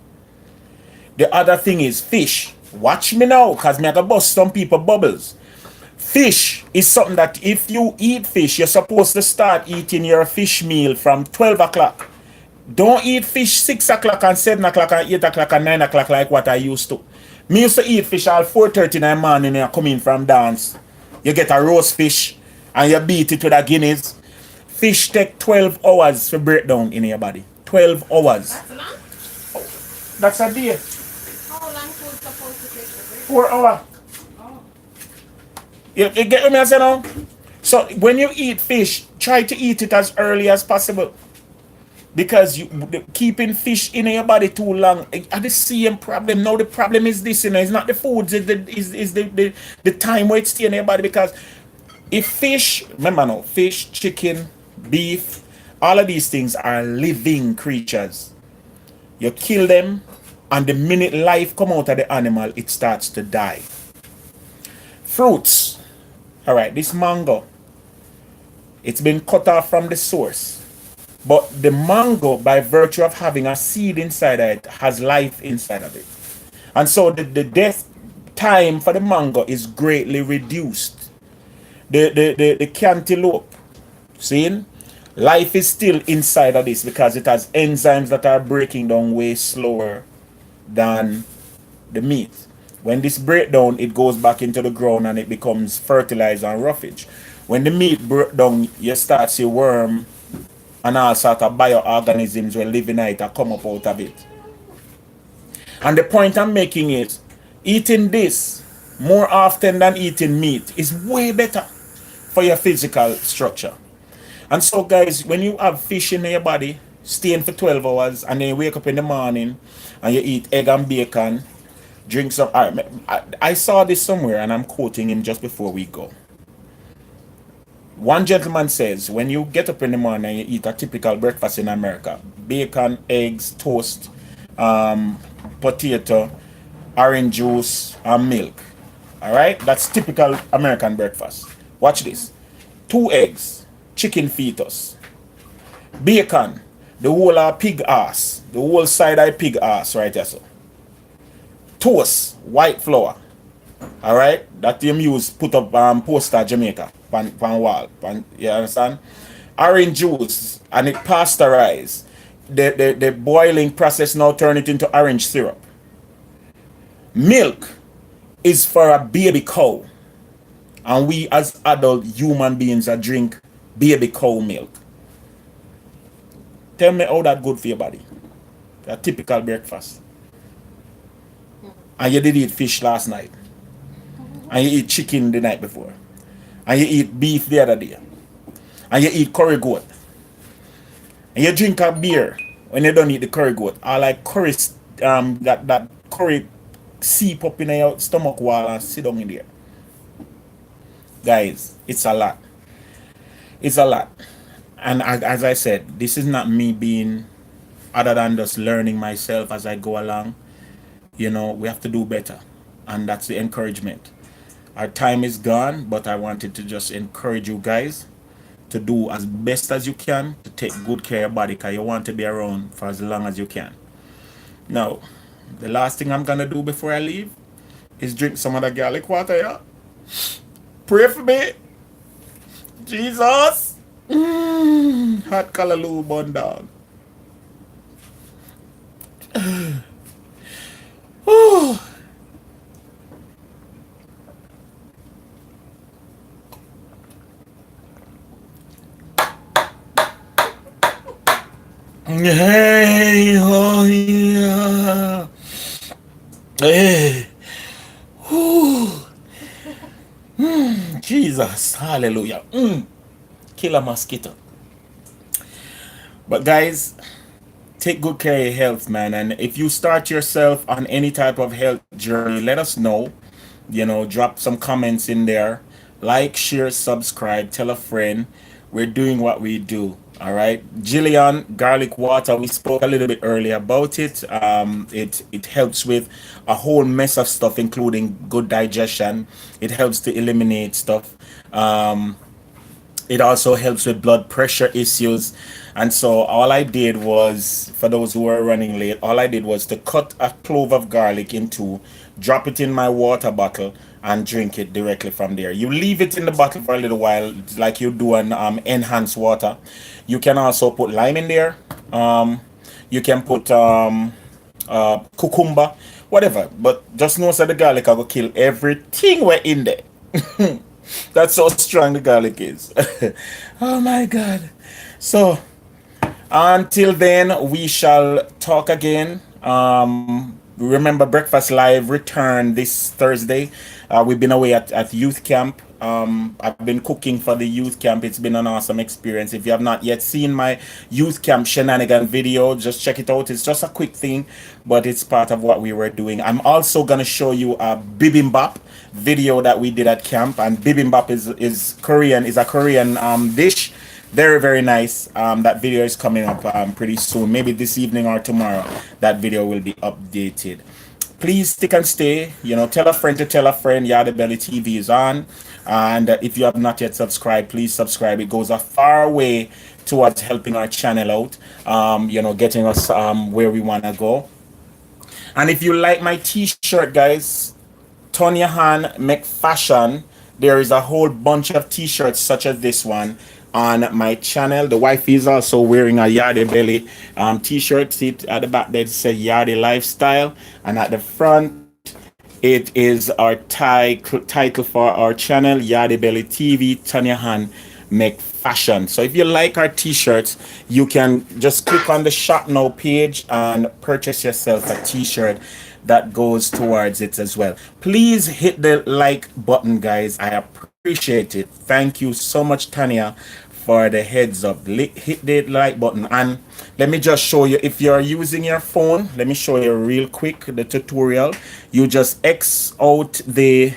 The other thing is fish. Watch me now, because me gonna bust some people bubbles. Fish is something that if you eat fish, you're supposed to start eating your fish meal from 12 o'clock. Don't eat fish 6 o'clock and 7 o'clock and 8 o'clock and 9 o'clock like what I used to. Me used to eat fish all 4:30 in the morning and come in from dance. You get a roast fish and you beat it with a Guinness. Fish take 12 hours to break down in your body. 12 hours. That's long? That's a day. How long food supposed to take to break? 4 hours. Oh. You get what I say now? So when you eat fish, try to eat it as early as possible. Because keeping fish in your body too long are the same problem. Now the problem is this, it's not the foods, it's the time where it stays in your body. Because if fish, remember now, fish, chicken, beef, all of these things are living creatures. You kill them, and the minute life come out of the animal, it starts to die. Fruits. All right, this mango, it's been cut off from the source. But the mango, by virtue of having a seed inside of it, has life inside of it. And so the death time for the mango is greatly reduced. The cantaloupe, see? Life is still inside of this because it has enzymes that are breaking down way slower than the meat. When this breaks down, it goes back into the ground and it becomes fertilizer and roughage. When the meat breaks down, you start to see worm and all sort of bioorganisms will live in it and come up out of it. And the point I'm making is, eating this more often than eating meat is way better for your physical structure. And so, guys, when you have fish in your body, staying for 12 hours, and then you wake up in the morning and you eat egg and bacon, drink some... I saw this somewhere, and I'm quoting him just before we go. One gentleman says, when you get up in the morning and you eat a typical breakfast in America, bacon, eggs, toast, potato, orange juice, and milk. All right? That's typical American breakfast. Watch this. 2 eggs, chicken fetus. Bacon, the whole pig ass. The whole side of pig ass right there. So. Toast, white flour. All right? That you use put up poster Jamaica. Pan wall. You understand? Orange juice, and it pasteurized. The boiling process now turn it into orange syrup. Milk is for a baby cow. And we as adult human beings that drink baby cow milk. Tell me how that good for your body. A typical breakfast. And you did eat fish last night. And you eat chicken the night before. And you eat beef the other day. And you eat curry goat. And you drink a beer when you don't eat the curry goat. Or like curry, that curry seep up in your stomach wall and sit down in there. Guys, it's a lot. It's a lot. And as I said, this is not me being other than just learning myself as I go along. You know, we have to do better. And that's the encouragement. Our time is gone, but I wanted to just encourage you guys to do as best as you can to take good care of your body, because you want to be around for as long as you can. Now, the last thing I'm going to do before I leave is drink some of the garlic water, yeah? Pray for me. Jesus. Hot callaloo bun dog. Hey, oh yeah. Hey. Jesus, hallelujah. Kill a mosquito. But guys, take good care of your health, man. And if you start yourself on any type of health journey, let us know. You know, drop some comments in there. Like, share, subscribe, tell a friend. We're doing what we do. All right, Jillian, garlic water. We spoke a little bit earlier about it. It helps with a whole mess of stuff, including good digestion. It helps to eliminate stuff. It also helps with blood pressure issues. And so all I did was, for those who are running late, all I did was to cut a clove of garlic in two, drop it in my water bottle, and drink it directly from there. You leave it in the bottle for a little while, like you do an enhanced water. You can also put lime in there. You can put cucumber, whatever. But just know that the garlic I will kill everything we're in there. That's how strong the garlic is. Oh my God. So until then, we shall talk again. Remember, Breakfast Live return this Thursday. We've been away at youth camp. I've been cooking for the youth camp. It's been an awesome experience. If you have not yet seen my youth camp shenanigan video, just check it out. It's just a quick thing, but it's part of what we were doing. I'm also going to show you a bibimbap video that we did at camp. And bibimbap is Korean, is a Korean dish. Very, very nice. That video is coming up pretty soon. Maybe this evening or tomorrow. That video will be updated. Please stick and stay. You know, tell a friend to tell a friend. Yardie Belly TV is on. And if you have not yet subscribed, please subscribe. It goes a far way towards helping our channel out. You know, getting us where we want to go. And if you like my t-shirt, guys, turn your hand, make fashion. There is a whole bunch of t-shirts such as this one on my channel. The wife is also wearing a Yardie Belly t-shirt. See it at the back there, it says Yardie Lifestyle, and at the front it is our title for our channel, Yardie Belly TV. Turn your hand, make fashion. So if you like our t-shirts, you can just click on the shop now page and purchase yourself a t-shirt that goes towards it as well. Please hit the like button, guys. I appreciate it. Thank you so much, Tanya, for the heads up. Hit the like button. And let me just show you, if you're using your phone, let me show you real quick the tutorial. You just X out the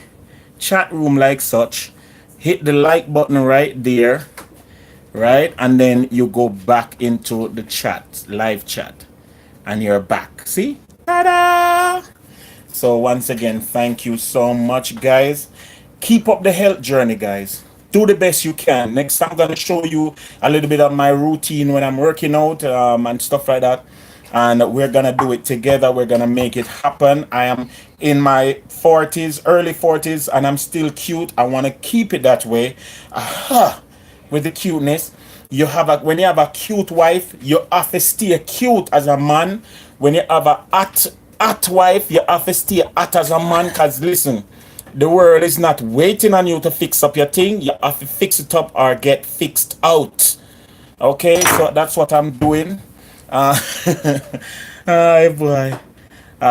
chat room like such, hit the like button right there, right, and then you go back into the chat, live chat, and you're back. See? Ta-da! So once again, thank you so much, guys. Keep up the health journey, guys. Do the best you can. Next time I'm going to show you a little bit of my routine when I'm working out and stuff like that. And we're going to do it together. We're going to make it happen. I am in my 40s, early 40s, and I'm still cute. I want to keep it that way. Aha! With the cuteness. When you have a cute wife, you have to stay cute as a man. When you have a hot hot wife, you have to stay hot as a man, because listen, the world is not waiting on you to fix up your thing. You have to fix it up or get fixed out. Okay, so that's what I'm doing. Hi, boy.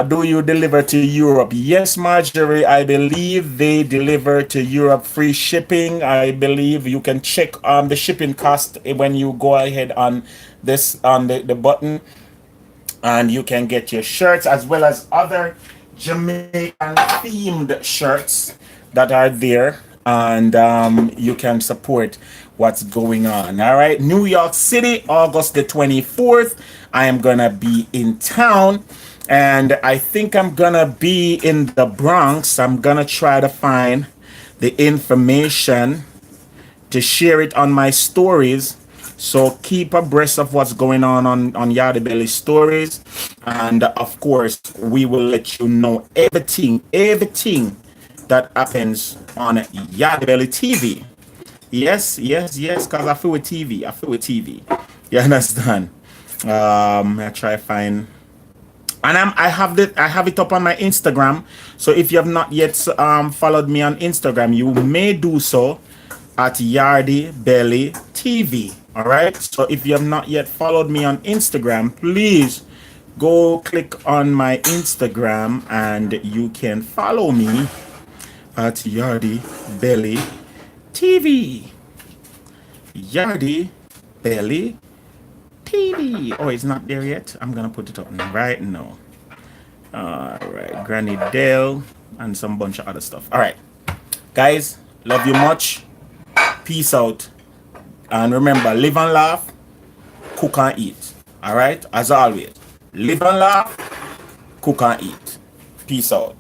Do you deliver to Europe? Yes, Marjorie. I believe they deliver to Europe, free shipping. I believe you can check the shipping cost when you go ahead on this on the button, and you can get your shirts as well as other Jamaican themed shirts that are there, and you can support what's going on. All right, New York City, August the 24th. I am gonna be in town, and I think I'm gonna be in the Bronx. I'm gonna try to find the information to share it on my stories. So keep abreast of what's going on Yardie Belly stories, and of course we will let you know everything that happens on Yardie Belly TV. Yes, because I feel with TV. You understand? I try find, and I have it up on my Instagram. So if you have not yet followed me on Instagram, you may do so at Yardie Belly TV. All right. So if you have not yet followed me on Instagram, please go click on my Instagram and you can follow me at Yardie Belly TV. Yardie Belly TV. Oh, it's not there yet. I'm gonna put it up right now. All right, Granny Dale and some bunch of other stuff. All right, guys, love you much. Peace out, and remember, live and laugh, cook and eat. All right, as always, live and laugh, cook and eat. Peace out.